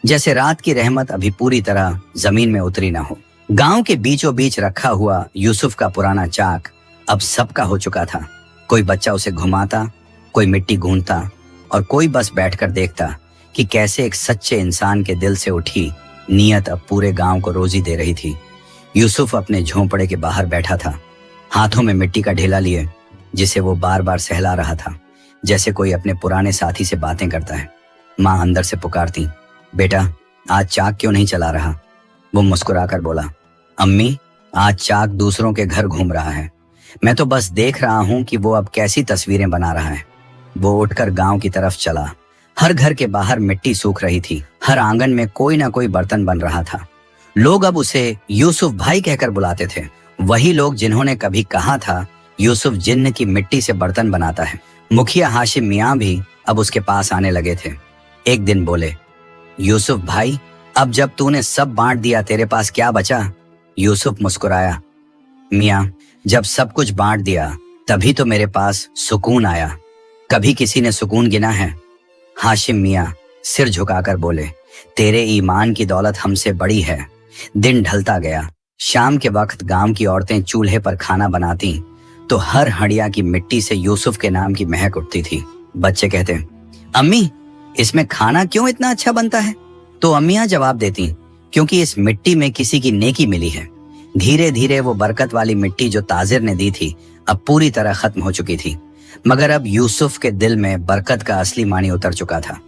जैसे रात की रहमत अभी पूरी तरह जमीन में उतरी ना हो। गांव के बीचों बीच रखा हुआ यूसुफ का पुराना चाक अब सबका हो चुका था। कोई बच्चा उसे घुमाता, कोई मिट्टी गूंथता, और कोई बस बैठकर देखता कि कैसे एक सच्चे इंसान के दिल से उठी नीयत अब पूरे गांव को रोजी दे रही थी। यूसुफ अपने झोंपड़े के बाहर बैठा था, हाथों में मिट्टी का ढेला लिए, जिसे वो बार बार सहला रहा था, जैसे कोई अपने पुराने साथी से बातें करता है। माँ अंदर से पुकारती, बेटा आज चाक क्यों नहीं चला रहा? वो मुस्कुराकर बोला, अम्मी, आज चाक दूसरों के घर घूम रहा है, मैं तो बस देख रहा हूं कि वो अब कैसी तस्वीरें बना रहा है। वो उठकर गांव की तरफ चला। हर घर के बाहर मिट्टी सूख रही थी, हर आंगन में कोई ना कोई बर्तन बन रहा था। लोग अब उसे यूसुफ भाई कहकर बुलाते थे, वही लोग जिन्होंने कभी कहा था यूसुफ जिन्न की मिट्टी से बर्तन बनाता है। मुखिया हाशिम मियां भी अब उसके पास आने लगे थे। एक दिन बोले, यूसुफ भाई, अब जब तूने सब बांट दिया तेरे पास क्या बचा? यूसुफ मुस्कुराया, मियां, जब सब कुछ बांट दिया तभी तो मेरे पास सुकून आया। कभी किसी ने सुकून गिना है? हाशिम मियां सिर झुकाकर बोले, तेरे ईमान की दौलत हमसे बड़ी है। दिन ढलता गया। शाम के वक्त गांव की औरतें चूल्हे पर खाना बनाती तो हर हंडिया की मिट्टी से यूसुफ के नाम की महक उठती थी। बच्चे कहते, अम्मी, इसमें खाना क्यों इतना अच्छा बनता है? तो अम्मियां जवाब देती, क्योंकि इस मिट्टी में किसी की नेकी मिली है। धीरे धीरे वो बरकत वाली मिट्टी जो ताजिर ने दी थी अब पूरी तरह खत्म हो चुकी थी, मगर अब यूसुफ के दिल में बरकत का असली मानी उतर चुका था।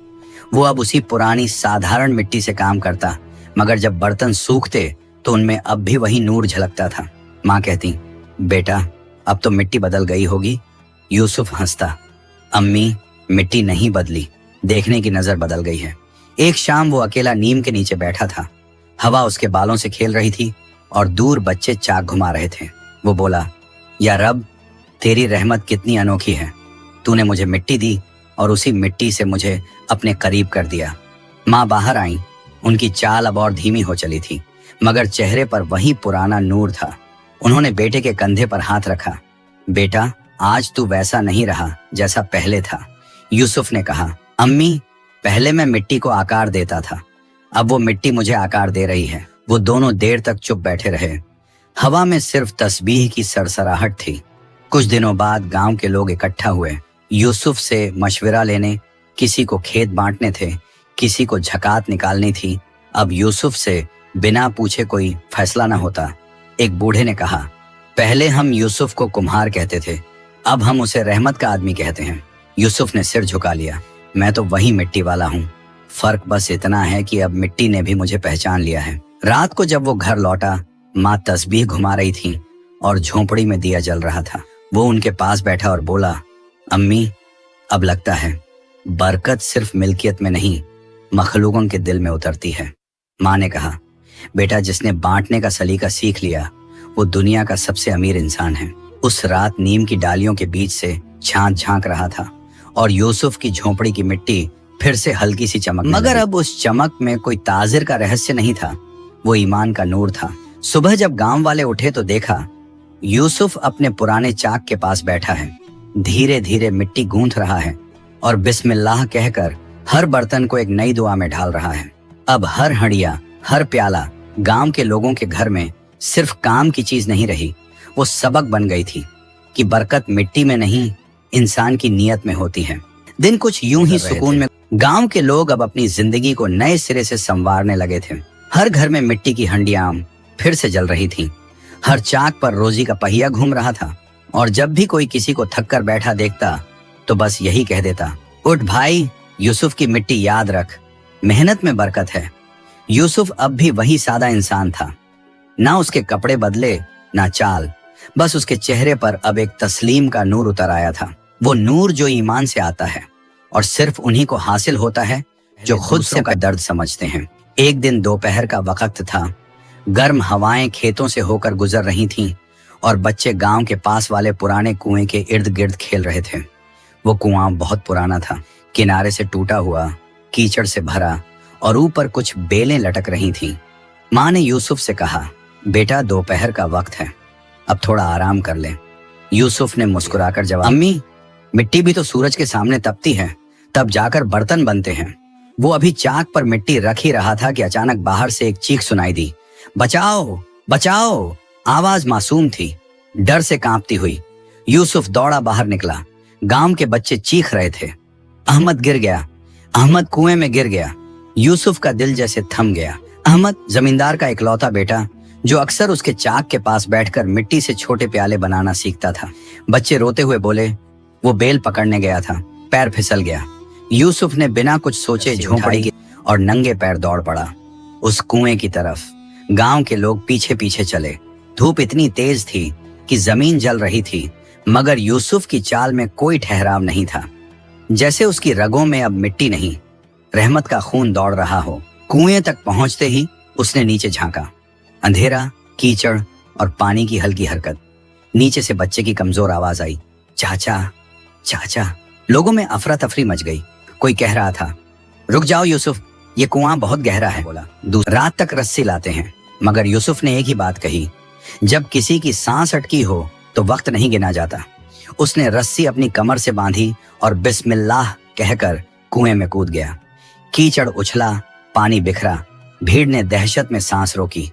वो अब उसी पुरानी साधारण मिट्टी से काम करता, मगर जब बर्तन सूखते तो उनमें अब भी वही नूर झलकता था। माँ कहती, बेटा अब तो मिट्टी बदल गई होगी। यूसुफ हंसता, अम्मी, मिट्टी नहीं बदली, देखने की नजर बदल गई है। एक शाम वो अकेला नीम के नीचे बैठा था, हवा उसके बालों से खेल रही थी और दूर बच्चे चाक घुमा रहे थे। वो बोला, या रब, तेरी रहमत कितनी अनोखी है। तूने मुझे मिट्टी दी और उसी मिट्टी से मुझे अपने करीब कर दिया। माँ बाहर आई। उनकी चाल अब और धीमी हो चली थी, मगर चेहरे पर वही पुराना नूर था। उन्होंने बेटे के कंधे पर हाथ रखा। बेटा, आज तू वैसा नहीं रहा जैसा पहले था, यूसुफ ने कहा। अम्मी, पहले मैं मिट्टी को आकार देता था, अब वो मिट्टी मुझे आकार दे रही है। वो दोनों देर तक चुप बैठे रहे। हवा में सिर्फ तस्बीह की सरसराहट थी। कुछ दिनों बाद गांव के लोग इकट्ठा हुए, यूसुफ से मशवरा लेने। किसी को खेत बांटने थे, किसी को झकात निकालनी थी। अब यूसुफ से बिना पूछे कोई फैसला न होता। एक बूढ़े ने कहा, पहले हम यूसुफ को कुम्हार कहते थे, अब हम उसे रहमत का आदमी कहते हैं। यूसुफ ने सिर झुका लिया। मैं तो वही मिट्टी वाला हूँ, फर्क बस इतना है कि अब मिट्टी ने भी मुझे पहचान लिया है। रात को जब वो घर लौटा, माँ तस्बीह घुमा रही थी और झोंपड़ी में दिया जल रहा था। वो उनके पास बैठा और बोला, अम्मी, अब लगता है बरकत सिर्फ मिल्कियत में नहीं, मखलूकों के दिल में उतरती है। माँ ने कहा, बेटा, जिसने बांटने का सलीका सीख लिया वो दुनिया का सबसे अमीर इंसान है। उस रात नीम की डालियों के बीच से चांद झांक रहा था और यूसुफ की झोंपड़ी की मिट्टी फिर से हल्की सी चमक, मगर अब उस चमक में कोई ताजिर का रहस्य नहीं था, वो ईमान का नूर था। सुबह जब गांव वाले उठे तो देखा यूसुफ अपने पुराने चाक के पास बैठा है, धीरे धीरे मिट्टी गूंथ रहा है और बिस्मिल्लाह कहकर हर बर्तन को एक नई दुआ में ढाल रहा है। अब हर हंडिया, हर प्याला गांव के लोगों के घर में सिर्फ काम की चीज नहीं रही, वो सबक बन गई थी कि बरकत मिट्टी में नहीं, इंसान की नीयत में होती है। दिन कुछ यूं ही सुकून में। गांव के लोग अब अपनी जिंदगी को नए सिरे से संवारने लगे थे। हर घर में मिट्टी की हंडियां फिर से जल रही थीं। हर चाक पर रोजी का पहिया घूम रहा था और जब भी कोई किसी को थक कर बैठा देखता तो बस यही कह देता, उठ भाई, यूसुफ की मिट्टी याद रख, मेहनत में बरकत है। यूसुफ अब भी वही सादा इंसान था, ना उसके कपड़े बदले ना चाल, बस उसके चेहरे पर अब एक तस्लीम का नूर उतर आया था। वो नूर जो ईमान से आता है और सिर्फ उन्हीं को हासिल होता है जो खुद से का दर्द समझते हैं। एक दिन दोपहर का वक्त था। गर्म हवाएं खेतों से होकर गुजर रही थीं और बच्चे गांव के पास वाले पुराने कुएं के इर्द गिर्द खेल रहे थे। वो कुआं बहुत पुराना था, किनारे से टूटा हुआ, कीचड़ से भरा और ऊपर कुछ बेलें लटक रही थीं। माँ ने यूसुफ से कहा, बेटा, दोपहर का वक्त है, अब थोड़ा आराम कर ले। यूसुफ ने मुस्कुराकर जवाब, अम्मी, मिट्टी भी तो सूरज के सामने तपती है, तब जाकर बर्तन बनते हैं। वो अभी चाक पर मिट्टी रख ही रहा था कि अचानक बाहर से एक चीख सुनाई दी, बचाओ बचाओ। आवाज मासूम थी, डर से कांपती हुई। यूसुफ दौड़ा बाहर निकला। गांव के बच्चे चीख रहे थे, अहमद गिर गया, अहमद कुएं में गिर गया। यूसुफ का दिल जैसे थम गया। अहमद जमींदार का इकलौता बेटा, जो अक्सर उसके चाक के पास बैठकर मिट्टी से छोटे प्याले बनाना सीखता था। बच्चे रोते हुए बोले, वो बेल पकड़ने गया था, पैर फिसल गया। यूसुफ ने बिना कुछ सोचे झोंपड़ी की और नंगे पैर दौड़ पड़ा उस कुएं की तरफ। गांव के लोग पीछे पीछे चले। धूप इतनी तेज थी कि जमीन जल रही थी, मगर यूसुफ की चाल में कोई ठहराव नहीं था, जैसे उसकी रगों में अब मिट्टी नहीं, रहमत का खून दौड़ रहा हो। कुएं तक पहुंचते ही उसने नीचे झांका। अंधेरा, कीचड़ और पानी की हल्की हरकत। नीचे से बच्चे की कमजोर आवाज आई, चाचा चाचा। लोगों में अफरा तफरी मच गई। कोई कह रहा था, रुक जाओ यूसुफ, ये कुआं बहुत गहरा है। बोला, रात तक रस्सी लाते हैं। मगर यूसुफ ने एक ही बात कही, जब किसी की सांस अटकी हो तो वक्त नहीं गिना जाता। उसने रस्सी अपनी कमर से बांधी और बिस्मिल्लाह कहकर कुएं में कूद गया। कीचड़ उछला, पानी बिखरा। भीड़ ने दहशत में सांस रोकी।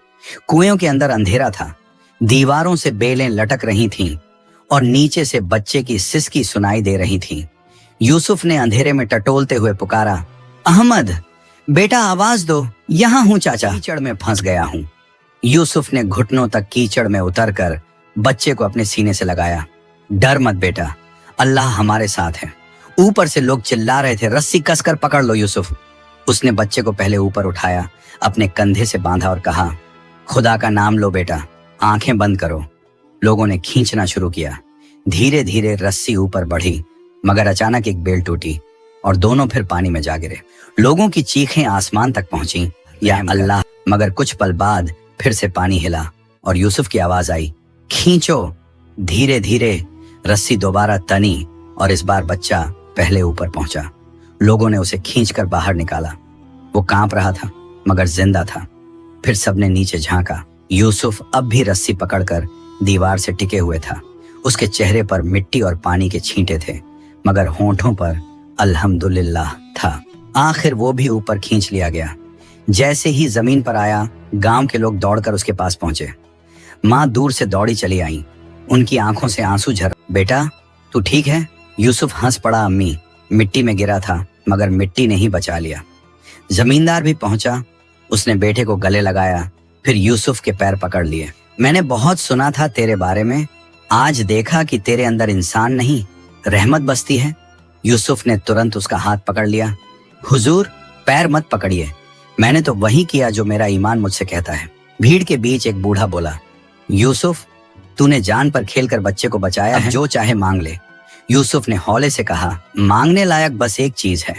कुएं के अंदर अंधेरा था, दीवारों से बेलें लटक रही थीं और नीचे से बच्चे की सिसकी सुनाई दे रही थी। यूसुफ ने अंधेरे में टटोलते हुए पुकारा, अहमद बेटा, आवाज दो, यहाँ हूँ चाचा, कीचड़ में फंस गया हूँ। यूसुफ ने घुटनों तक कीचड़ में उतरकर बच्चे को अपने सीने से लगाया। डर मत बेटा, अल्लाह हमारे साथ है। ऊपर से लोग चिल्ला रहे थे, रस्सी कसकर पकड़ लो यूसुफ। उसने बच्चे को पहले ऊपर उठाया, अपने कंधे से बांधा और कहा, खुदा का नाम लो बेटा, आंखें बंद करो। लोगों ने खींचना शुरू किया। धीरे धीरे रस्सी ऊपर बढ़ी, मगर अचानक एक बेल टूटी और दोनों फिर पानी में जा गिरे। लोगों की चीखें आसमान तक पहुंची, या अल्लाह। मगर कुछ पल बाद फिर से पानी हिला और यूसुफ की आवाज आई, खींचो। धीरे धीरे रस्सी दोबारा तनी और इस बार बच्चा पहले ऊपर पहुंचा। लोगों ने उसे खींचकर बाहर निकाला। वो कांप रहा था मगर जिंदा था। फिर सबने नीचे झांका। यूसुफ अब भी रस्सी पकड़कर दीवार से टिके हुए था। उसके चेहरे पर मिट्टी और पानी के छींटे थे मगर होंठों पर अल्हम्दुलिल्लाह था। आखिर वो भी ऊपर खींच लिया गया। जैसे ही जमीन पर आया, गांव के लोग दौड़कर उसके पास पहुंचे। माँ दूर से दौड़ी चली आई। उनकी आंखों से आंसू झर। बेटा, तू ठीक है? यूसुफ हंस पड़ा। अम्मी, मिट्टी में गिरा था मगर मिट्टी ने ही बचा लिया। जमींदार भी पहुंचा। उसने बेटे को गले लगाया, फिर यूसुफ के पैर पकड़ लिए। मैंने बहुत सुना था तेरे बारे में, आज देखा कि तेरे अंदर इंसान नहीं रहमत बसती है। यूसुफ ने तुरंत उसका हाथ पकड़ लिया। हुजूर, पैर मत पकड़िए, मैंने तो वही किया जो मेरा ईमान मुझसे कहता है। भीड़ के बीच एक बूढ़ा बोला, यूसुफ, तूने जान पर खेलकर बच्चे को बचाया है, जो चाहे मांग ले। यूसुफ ने हौले से कहा, मांगने लायक बस एक चीज है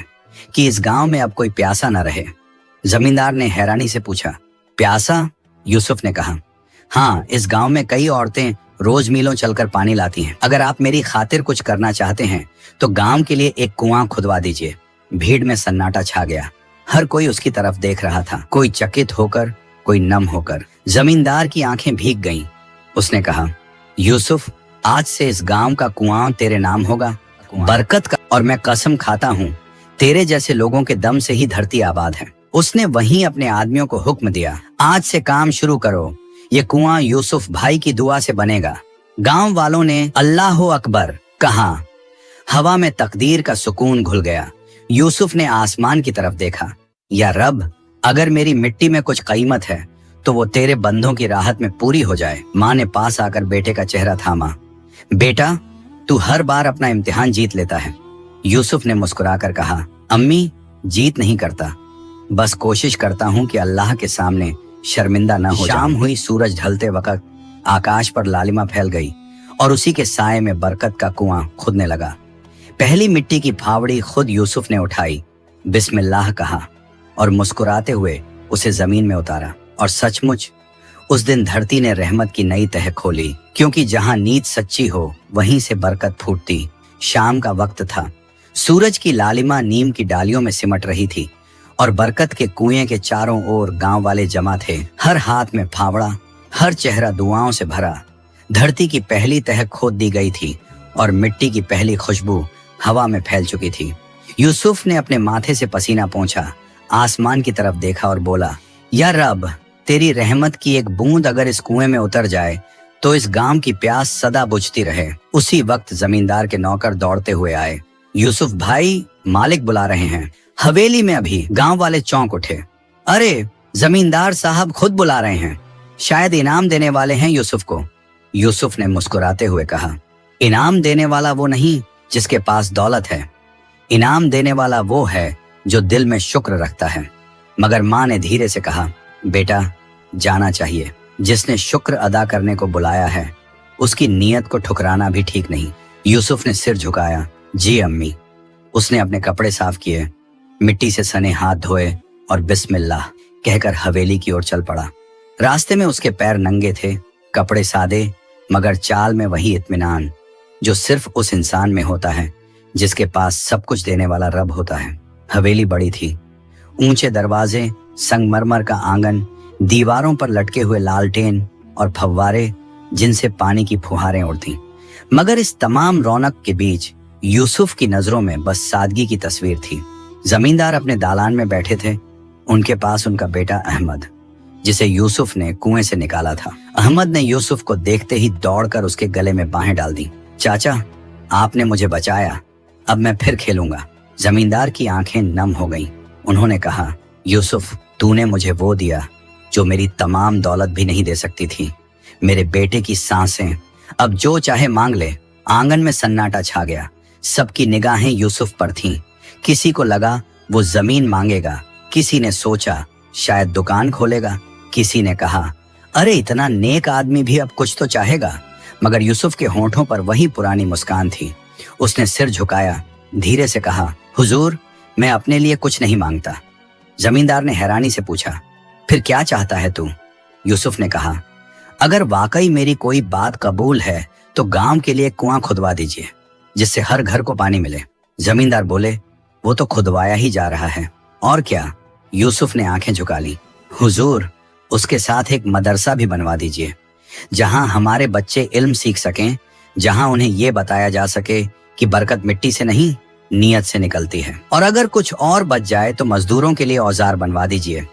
कि इस गांव में अब कोई प्यासा न रहे। जमींदार ने हैरानी से पूछा, प्यासा? यूसुफ ने कहा, हाँ, इस गांव में कई औरतें रोज मीलों चलकर पानी लाती हैं। अगर आप मेरी खातिर कुछ करना चाहते हैं तो गांव के लिए एक कुआं खुदवा दीजिए। भीड़ में सन्नाटा छा गया। हर कोई उसकी तरफ देख रहा था, कोई चकित होकर, कोई नम होकर। जमींदार की आंखें भीग गईं। उसने कहा, यूसुफ, आज से इस गांव का कुआं तेरे नाम होगा, बरकत का, और मैं कसम खाता हूँ तेरे जैसे लोगों के दम से ही धरती आबाद है। उसने वहीं अपने आदमियों को हुक्म दिया, आज से काम शुरू करो। ये कुआं यूसुफ भाई की दुआ से बनेगा। गांव वालों ने अल्लाह अकबर कहा। हवा में तकदीर का सुकून घुल गया। यूसुफ ने आसमान की तरफ देखा। या रब, अगर मेरी मिट्टी में कुछ कीमत है तो वो तेरे बंदों की राहत में पूरी हो जाए। माँ ने पास आकर बेटे का चेहरा थामा। बेटा, तू हर बार अपना इम्तिहान जीत लेता है। यूसुफ ने मुस्कुराकर कहा, अम्मी, जीत नहीं करता, बस कोशिश करता हूँ कि अल्लाह के सामने शर्मिंदा न हो। शाम हुई। सूरज ढलते वक्त आकाश पर लालिमा फैल गई और उसी के साए में बरकत का कुआं खुदने लगा। पहली मिट्टी की फावड़ी खुद यूसुफ ने उठाई, बिस्मिल्लाह कहा और मुस्कुराते हुए उसे जमीन में उतारा। और सचमुच उस दिन धरती ने रहमत की नई तह खोली, क्योंकि जहां नीयत सच्ची हो वहीं से बरकत फूटती। शाम का वक्त था। सूरज की लालिमा नीम की डालियों में सिमट रही थी और बरकत के कुएं के चारों ओर गांव वाले जमा थे। हर हाथ में फावड़ा, हर चेहरा दुआओं से भरा। धरती की पहली तह खोद दी गई थी और मिट्टी की पहली खुशबू हवा में फैल चुकी थी। यूसुफ ने अपने माथे से पसीना पोंछा, आसमान की तरफ देखा और बोला, या रब, तेरी रहमत की एक बूंद अगर इस कुएं में उतर जाए तो इस गांव की प्यास सदा बुझती रहे। उसी वक्त जमींदार के नौकर दौड़ते हुए आए। यूसुफ भाई, मालिक बुला रहे हैं। हवेली में अभी। गांव वाले चौंक उठे। अरे, जमींदार साहब खुद बुला रहे हैं, शायद इनाम देने वाले हैं यूसुफ को। यूसुफ ने मुस्कुराते हुए कहा, इनाम देने वाला वो नहीं जिसके पास दौलत है, इनाम देने वाला वो है जो दिल में शुक्र रखता है। मगर माँ ने धीरे से कहा, बेटा, जाना चाहिए। जिसने शुक्र अदा करने को बुलाया है उसकी नीयत को ठुकराना भी ठीक नहीं। यूसुफ ने सिर झुकाया। जी अम्मी। उसने अपने कपड़े साफ किए, मिट्टी से सने हाथ धोए और बिस्मिल्लाह कहकर हवेली की ओर चल पड़ा। रास्ते में उसके पैर नंगे थे, कपड़े सादे, मगर चाल में वही इत्मीनान जो सिर्फ उस इंसान में होता है जिसके पास सब कुछ देने वाला रब होता है। हवेली बड़ी थी। ऊंचे दरवाजे, संगमरमर का आंगन, दीवारों पर लटके हुए लालटेन और फव्वारे जिनसे पानी की फुहारें उड़ती। मगर इस तमाम रौनक के बीच यूसुफ की नजरों में बस सादगी की तस्वीर थी। जमींदार अपने दालान में बैठे थे। उनके पास उनका बेटा अहमद, जिसे यूसुफ ने कुएं से निकाला था। अहमद ने यूसुफ को देखते ही दौड़कर उसके गले में बाहें डाल दी। चाचा, आपने मुझे बचाया, अब मैं फिर खेलूंगा। जमींदार की आंखें नम हो गईं। उन्होंने कहा, यूसुफ, तूने मुझे वो दिया जो मेरी तमाम दौलत भी नहीं दे सकती थी, मेरे बेटे की सांसें। अब जो चाहे मांग ले। आंगन में सन्नाटा छा गया। सबकी निगाहें यूसुफ पर थीं। किसी को लगा वो जमीन मांगेगा, किसी ने सोचा शायद दुकान खोलेगा, किसी ने कहा, अरे इतना नेक आदमी भी अब कुछ तो चाहेगा। मगर यूसुफ के होंठों पर वही पुरानी मुस्कान थी। उसने सिर झुकाया, धीरे से कहा, हुजूर, मैं अपने लिए कुछ नहीं मांगता। जमींदार ने हैरानी से पूछा, फिर क्या चाहता है तू? यूसुफ ने कहा, अगर वाकई मेरी कोई बात कबूल है तो गांव के लिए कुआं खुदवा दीजिए। जिससे हर घर को पानी मिले। जमींदार बोले, वो तो खुदवाया ही जा रहा है। और क्या? यूसुफ ने आंखें झुका ली। हुजूर, उसके साथ एक मदरसा भी बनवा दीजिए, जहां हमारे बच्चे इल्म सीख सकें, जहां उन्हें ये बताया जा सके कि बरकत मिट्टी से नहीं, नीयत से निकलती है। और अगर कुछ और बच जाए तो मजदूरों के लिए औजार बनवा दीजिए,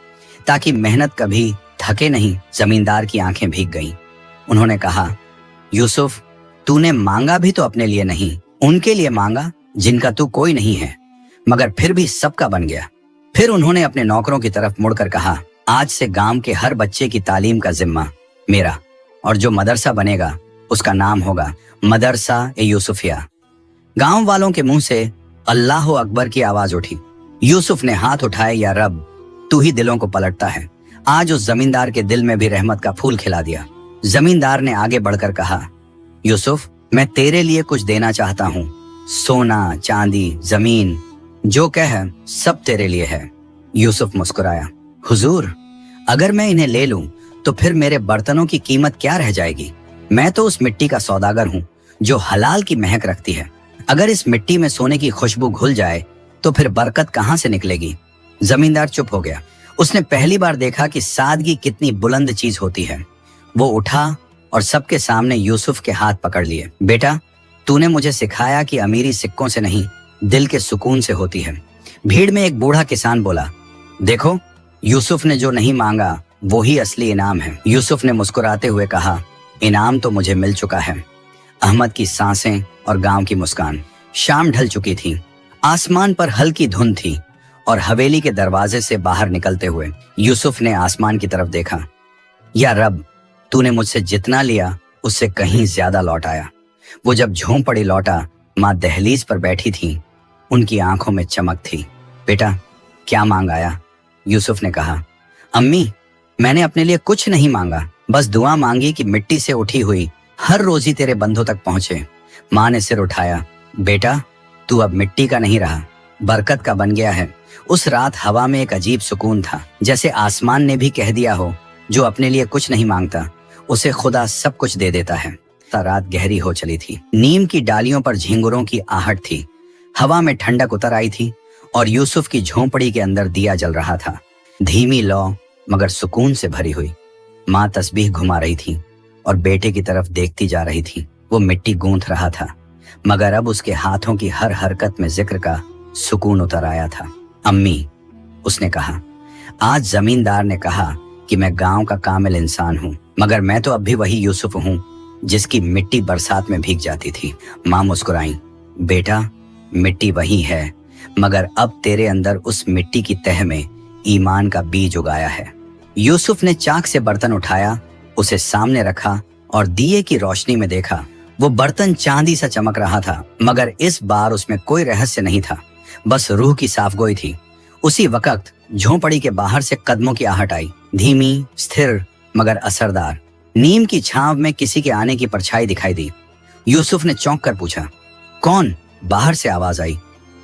ताकि मेहनत कभी थके नहीं। जमींदार की आंखें भीग गईं। उन्होंने कहा, यूसुफ, तूने मांगा भी तो अपने लिए नहीं, उनके लिए मांगा जिनका तू कोई नहीं है, मगर फिर भी सबका बन गया। फिर उन्होंने अपने नौकरों की तरफ मुड़कर कहा, आज से गांव के हर बच्चे की तालीम का जिम्मा मेरा, और जो मदरसा बनेगा उसका नाम होगा मदरसा ए यूसुफिया। गांव वालों के मुंह से अल्लाह अकबर की आवाज उठी। यूसुफ ने हाथ उठाए, या रब, तू ही दिलों को पलटता है। आज उस जमींदार के दिल में भी रहमत का फूल खिला दिया। जमींदार ने आगे बढ़कर कहा, यूसुफ, मैं तेरे लिए कुछ देना चाहता हूँ। सोना, चांदी, जमीन, जो कह सब तेरे लिए है। यूसुफ मुस्कुराया, हुजूर, अगर मैं इन्हें ले लूं तो फिर मेरे बर्तनों की कीमत क्या रह जाएगी? मैं तो उस मिट्टी का सौदागर हूँ जो हलाल की महक रखती है। अगर इस मिट्टी में सोने की खुशबू घुल जाए तो फिर बरकत कहाँ से निकलेगी? जमींदार चुप हो गया। उसने पहली बार देखा कि सादगी कितनी बुलंद चीज होती है। वो उठा और सबके सामने यूसुफ के हाथ पकड़ लिए। बेटा, तूने मुझे सिखाया कि अमीरी सिक्कों से नहीं, दिल के सुकून से होती है। भीड़ में एक बूढ़ा किसान बोला, देखो, यूसुफ ने जो नहीं मांगा वो ही असली इनाम है। यूसुफ ने मुस्कुराते हुए कहा, इनाम तो मुझे मिल चुका है। अहमद की सांसें और गांव की मुस्कान। शाम ढल चुकी थी। आसमान पर हल्की धुंध थी और हवेली के दरवाजे से बाहर निकलते हुए यूसुफ ने आसमान की तरफ देखा। या रब, तूने मुझसे जितना लिया उससे कहीं ज्यादा लौट आया। वो जब झोंपड़ी लौटा, माँ दहलीज पर बैठी थी। उनकी आंखों में चमक थी। बेटा, क्या मांग आया? यूसुफ ने कहा, अम्मी, मैंने अपने लिए कुछ नहीं मांगा, बस दुआ मांगी कि मिट्टी से उठी हुई हर रोजी तेरे बंधों तक पहुंचे। माँ ने सिर उठाया, बेटा, तू अब मिट्टी का नहीं रहा, बरकत का बन गया है। उस रात हवा में एक अजीब सुकून था, जैसे आसमान ने भी कह दिया हो, जो अपने लिए कुछ नहीं मांगता उसे खुदा सब कुछ दे देता है। रात गहरी हो चली थी। नीम की डालियों पर झिंगुरों की आहट थी। हवा में ठंडक उतर आई थी और यूसुफ की झोंपड़ी के अंदर दिया जल रहा था। धीमी लौ मगर सुकून से भरी हुई। माँ तस्बीह घुमा रही थी और बेटे की तरफ देखती जा रही थी। वो मिट्टी गूंथ रहा था, मगर अब उसके हाथों की हर हरकत में जिक्र का सुकून उतर आया था। अम्मी, उसने कहा, आज जमींदार ने कहा कि मैं गांव का कामिल इंसान हूँ, मगर मैं तो अब भी वही यूसुफ हूँ जिसकी मिट्टी बरसात में भीग जाती थी। माँ मुस्कुराई, बेटा, मिट्टी वही है, मगर अब तेरे अंदर उस मिट्टी की तह में ईमान का बीज उगाया है। यूसुफ ने चाक से बर्तन उठाया, उसे सामने रखा और दिए की रोशनी में देखा। वो बर्तन चांदी सा चमक रहा था, मगर इस बार उसमें कोई रहस्य नहीं था, बस रूह की साफगोई थी। उसी वक्त झोंपड़ी के बाहर से कदमों की आहट आई, धीमी, स्थिर मगर असरदार। नीम की छांव में किसी के आने की परछाई दिखाई दी। यूसुफ ने चौंक कर पूछा, कौन? बाहर से आवाज आई,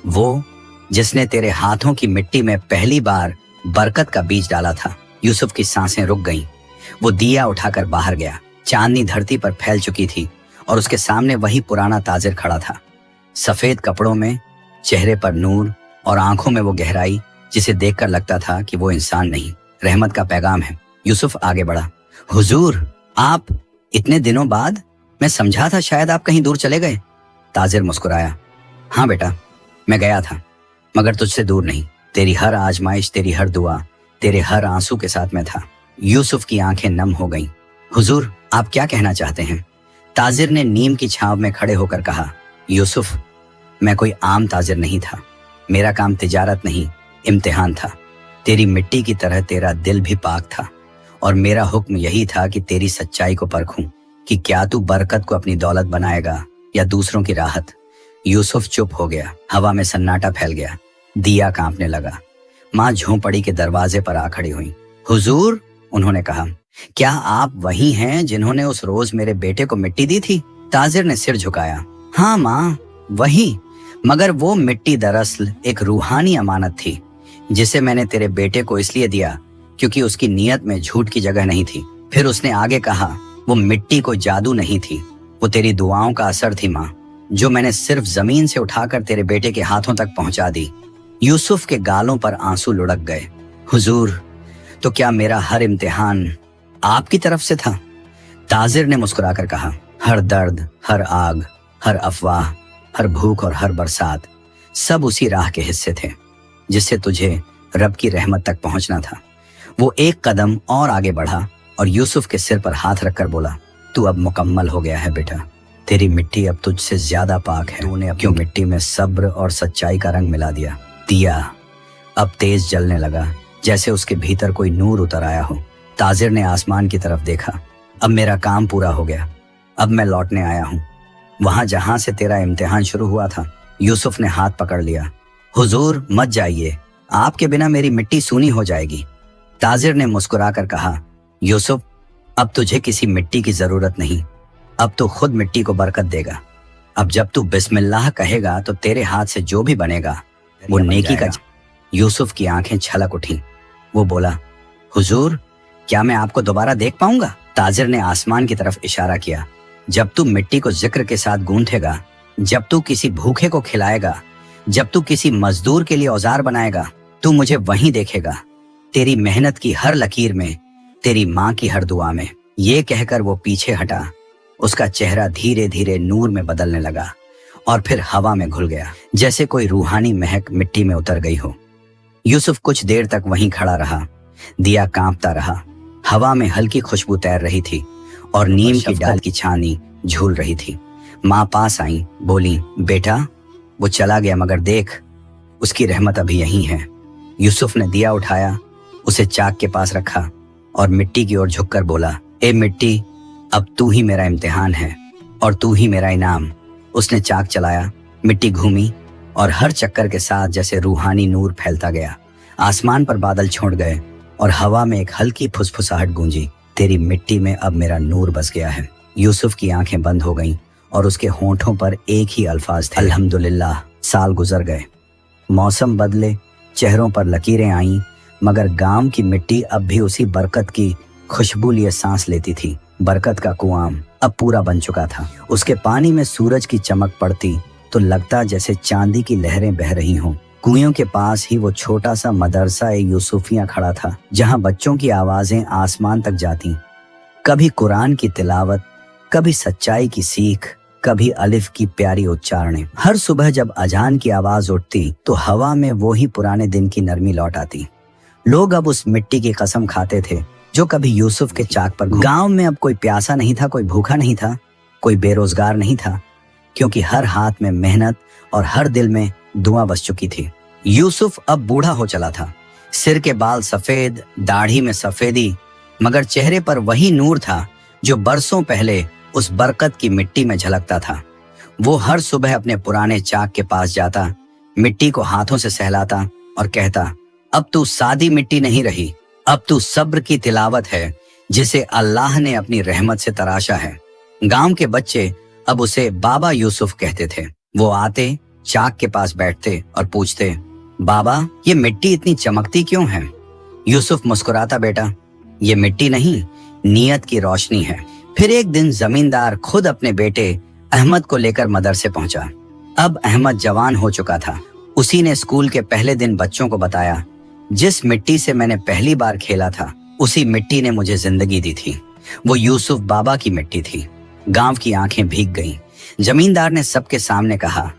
वो जिसने तेरे हाथों की मिट्टी में पहली बार बरकत का बीज डाला था। यूसुफ की सांसें रुक गईं। वो दिया उठाकर बाहर गया। चांदनी धरती पर फैल चुकी थी और उसके सामने वही पुराना ताजिर खड़ा था, सफेद कपड़ों में, चेहरे पर नूर और आंखों में वो गहराई जिसे देखकर लगता था कि वो इंसान नहीं, रहमत का पैगाम है। यूसुफ आगे बढ़ा, हुजूर, आप इतने दिनों बाद? मैं समझा था शायद आप कहीं दूर चले गए। ताजिर मुस्कुराया, हाँ बेटा, मैं गया था, मगर तुझसे दूर नहीं। तेरी हर आजमाइश, तेरी हर दुआ, तेरे हर आंसू के साथ मैं था। यूसुफ की आंखें नम हो गईं। हुजूर, आप क्या कहना चाहते हैं? ताजिर ने नीम की छांव में खड़े होकर कहा, यूसुफ, मैं कोई आम ताजिर नहीं था। मेरा काम तिजारत नहीं, इम्तिहान था। तेरी मिट्टी की तरह तेरा दिल भी पाक था और मेरा हुक्म यही था कि तेरी सच्चाई को परखूं कि क्या तू बरकत को अपनी दौलत बनाएगा या दूसरों की राहत। यूसुफ चुप हो गया। हवा में सन्नाटा फैल गया। दिया कांपने लगा। माँ झोंपड़ी के दरवाजे पर आ खड़ी हुई। हुजूर, उन्होंने कहा, क्या आप वही हैं जिन्होंने उस रोज मेरे बेटे को मिट्टी दी थी? ताजिर ने सिर झुकाया, हाँ माँ, वही, मगर वो मिट्टी दरअसल एक रूहानी अमानत थी जिसे मैंने तेरे बेटे को इसलिए दिया क्योंकि उसकी नीयत में झूठ की जगह नहीं थी। फिर उसने आगे कहा, वो मिट्टी कोई जादू नहीं थी, वो तेरी दुआओं का असर थी माँ। जो मैंने सिर्फ जमीन से उठाकर तेरे बेटे के हाथों तक पहुंचा दी। यूसुफ के गालों पर आंसू लुढ़क गए। हुजूर, तो क्या मेरा हर इम्तिहान आपकी तरफ से था? ताजिर ने मुस्कुराकर कहा, हर दर्द, हर आग, हर अफवाह, हर भूख और हर बरसात सब उसी राह के हिस्से थे जिससे तुझे रब की रहमत तक पहुंचना था। वो एक कदम और आगे बढ़ा और यूसुफ के सिर पर हाथ रखकर बोला, तू अब मुकम्मल हो गया है बेटा। तेरी मिट्टी अब तुझसे ज्यादा पाक है। तूने क्यों मिट्टी में सब्र और सच्चाई का रंग मिला दिया। दिया अब तेज जलने लगा, जैसे उसके भीतर कोई नूर उतर आया हो। ताजिर ने आसमान की तरफ देखा। अब मेरा काम पूरा हो गया, अब मैं लौटने आया हूँ वहां जहां से तेरा इम्तिहान शुरू हुआ था। यूसुफ ने हाथ पकड़ लिया। हुजूर, मत जाइए, आपके बिना मेरी मिट्टी सूनी हो जाएगी। ताजिर ने मुस्कुराकर कहा, यूसुफ, अब तुझे किसी मिट्टी की जरूरत नहीं, अब तो खुद मिट्टी को बरकत देगा। अब जब तू बिस्मिल्लाह कहेगा तो तेरे हाथ से जो भी बनेगा वो नेकी का। यूसुफ की आंखें छलक उठी। वो बोला, हुजूर, क्या मैं आपको दोबारा देख पाऊंगा? ताजिर ने आसमान की तरफ इशारा किया। जब तू मिट्टी को जिक्र के साथ गूंथेगा, जब तू किसी भूखे को खिलाएगा, जब तू किसी मजदूर के लिए औजार बनाएगा, तू मुझे वहीं देखेगा, तेरी मेहनत की हर लकीर में, तेरी माँ की हर दुआ में। ये कहकर वो पीछे हटा। उसका चेहरा धीरे धीरे नूर में बदलने लगा और फिर हवा में घुल गया, जैसे कोई रूहानी महक मिट्टी में उतर गई हो। यूसुफ कुछ देर तक वहीं खड़ा रहा। दिया कांपता रहा। हवा में हल्की खुशबू तैर रही थी और नीम की डाल की छानी झूल रही थी। माँ पास आई, बोली, बेटा, वो चला गया मगर देख, उसकी रहमत अभी यहीं है। यूसुफ ने दिया उठाया, उसे चाक के पास रखा और मिट्टी की ओर झुककर बोला, ए मिट्टी, अब तू ही मेरा इम्तिहान है और तू ही मेरा इनाम। उसने चाक चलाया, मिट्टी घूमी और हर चक्कर के साथ जैसे रूहानी नूर फैलता गया। आसमान पर बादल छोड़ गए और हवा में एक हल्की फुसफुसाहट गूंजी। तेरी मिट्टी में अब मेरा नूर बस गया है। यूसुफ की आंखें बंद हो गईं और उसके होंठों पर एक ही अल्फाज थे, अल्हम्दुलिल्लाह। साल गुजर गए, मौसम बदले, चेहरों पर लकीरें आईं, मगर गांव की मिट्टी अब भी उसी बरकत की खुशबू लिए सांस लेती थी। बरकत का कुआं अब पूरा बन चुका था। उसके पानी में सूरज की चमक पड़ती तो लगता जैसे चांदी की लहरें बह रही हों। कुएं के पास ही वो छोटा सा मदरसा यूसुफिया खड़ा था, जहां बच्चों की आवाजें आसमान तक जाती। कभी कुरान की तिलावत, कभी सच्चाई की सीख, कभी अलिफ की प्यारी उच्चारणें। हर सुबह जब अजान की आवाज उठती तो हवा में वो ही पुराने दिन की नरमी लौट आती। लोग अब उस मिट्टी की कसम खाते थे जो कभी यूसुफ के चाक पर। गांव में अब कोई प्यासा नहीं था, कोई भूखा नहीं था, कोई बेरोजगार नहीं था, क्योंकि हर हाथ में मेहनत और हर दिल में दुआ बस चुकी थी। यूसुफ अब बूढ़ा हो चला था। सिर के बाल सफेद, दाढ़ी में सफेदी, मगर चेहरे पर वही नूर था जो बरसों पहले उस बरकत की मिट्टी में झलकता था। वो हर सुबह अपने पुराने चाक के पास जाता, मिट्टी को हाथों से सहलाता और कहता, अब तू सादी मिट्टी नहीं रही, अब तू सब्र की तिलावत है जिसे अल्लाह ने अपनी रहमत से तराशा है। गांव के बच्चे अब उसे बाबा यूसुफ कहते थे। वो आते, चाक के पास बैठते और पूछते, बाबा, ये मिट्टी इतनी चमकती क्यों है? यूसुफ मुस्कुराता, बेटा, ये मिट्टी नहीं, नीयत की रोशनी है। फिर एक दिन जमींदार खुद अपने बेटे अहमद को लेकर मदरसे पहुंचा। अब अहमद जवान हो चुका था। उसी ने स्कूल के पहले दिन बच्चों को बताया, जिस मिट्टी से मैंने पहली बार खेला था उसी मिट्टी ने मुझे जिंदगी दी थी। वो यूसुफ बाबा की मिट्टी थी। गांव की आंखें भीग गईं। जमींदार ने सबके सामने कहा,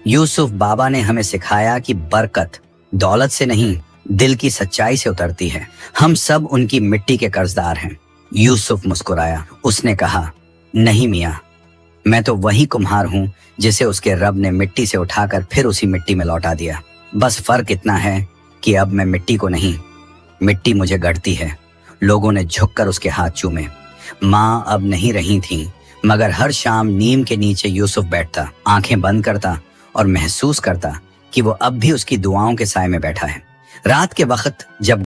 यूसुफ बाबा ने हमें सिखाया कि बरकत दौलत से नहीं, दिल की सच्चाई से उतरती है। हम सब उनकी मिट्टी के कर्जदार हैं। यूसुफ मुस्कुराया। उसने कहा, नहीं मियां, मैं तो वही कुम्हार हूं जिसे उसके रब ने मिट्टी से उठाकर फिर उसी मिट्टी में लौटा दिया। बस फर्क इतना है कि अब मैं मिट्टी को नहीं, मिट्टी मुझे गढ़ती है। लोगों ने झुककर उसके हाथ चूमे। माँ अब नहीं रही थी, मगर हर शाम नीम के नीचे यूसुफ बैठता, आंखें बंद करता और महसूस करता कि वो अब भी उसकी दुआओं के साए में बैठा है। रात के वक्त जब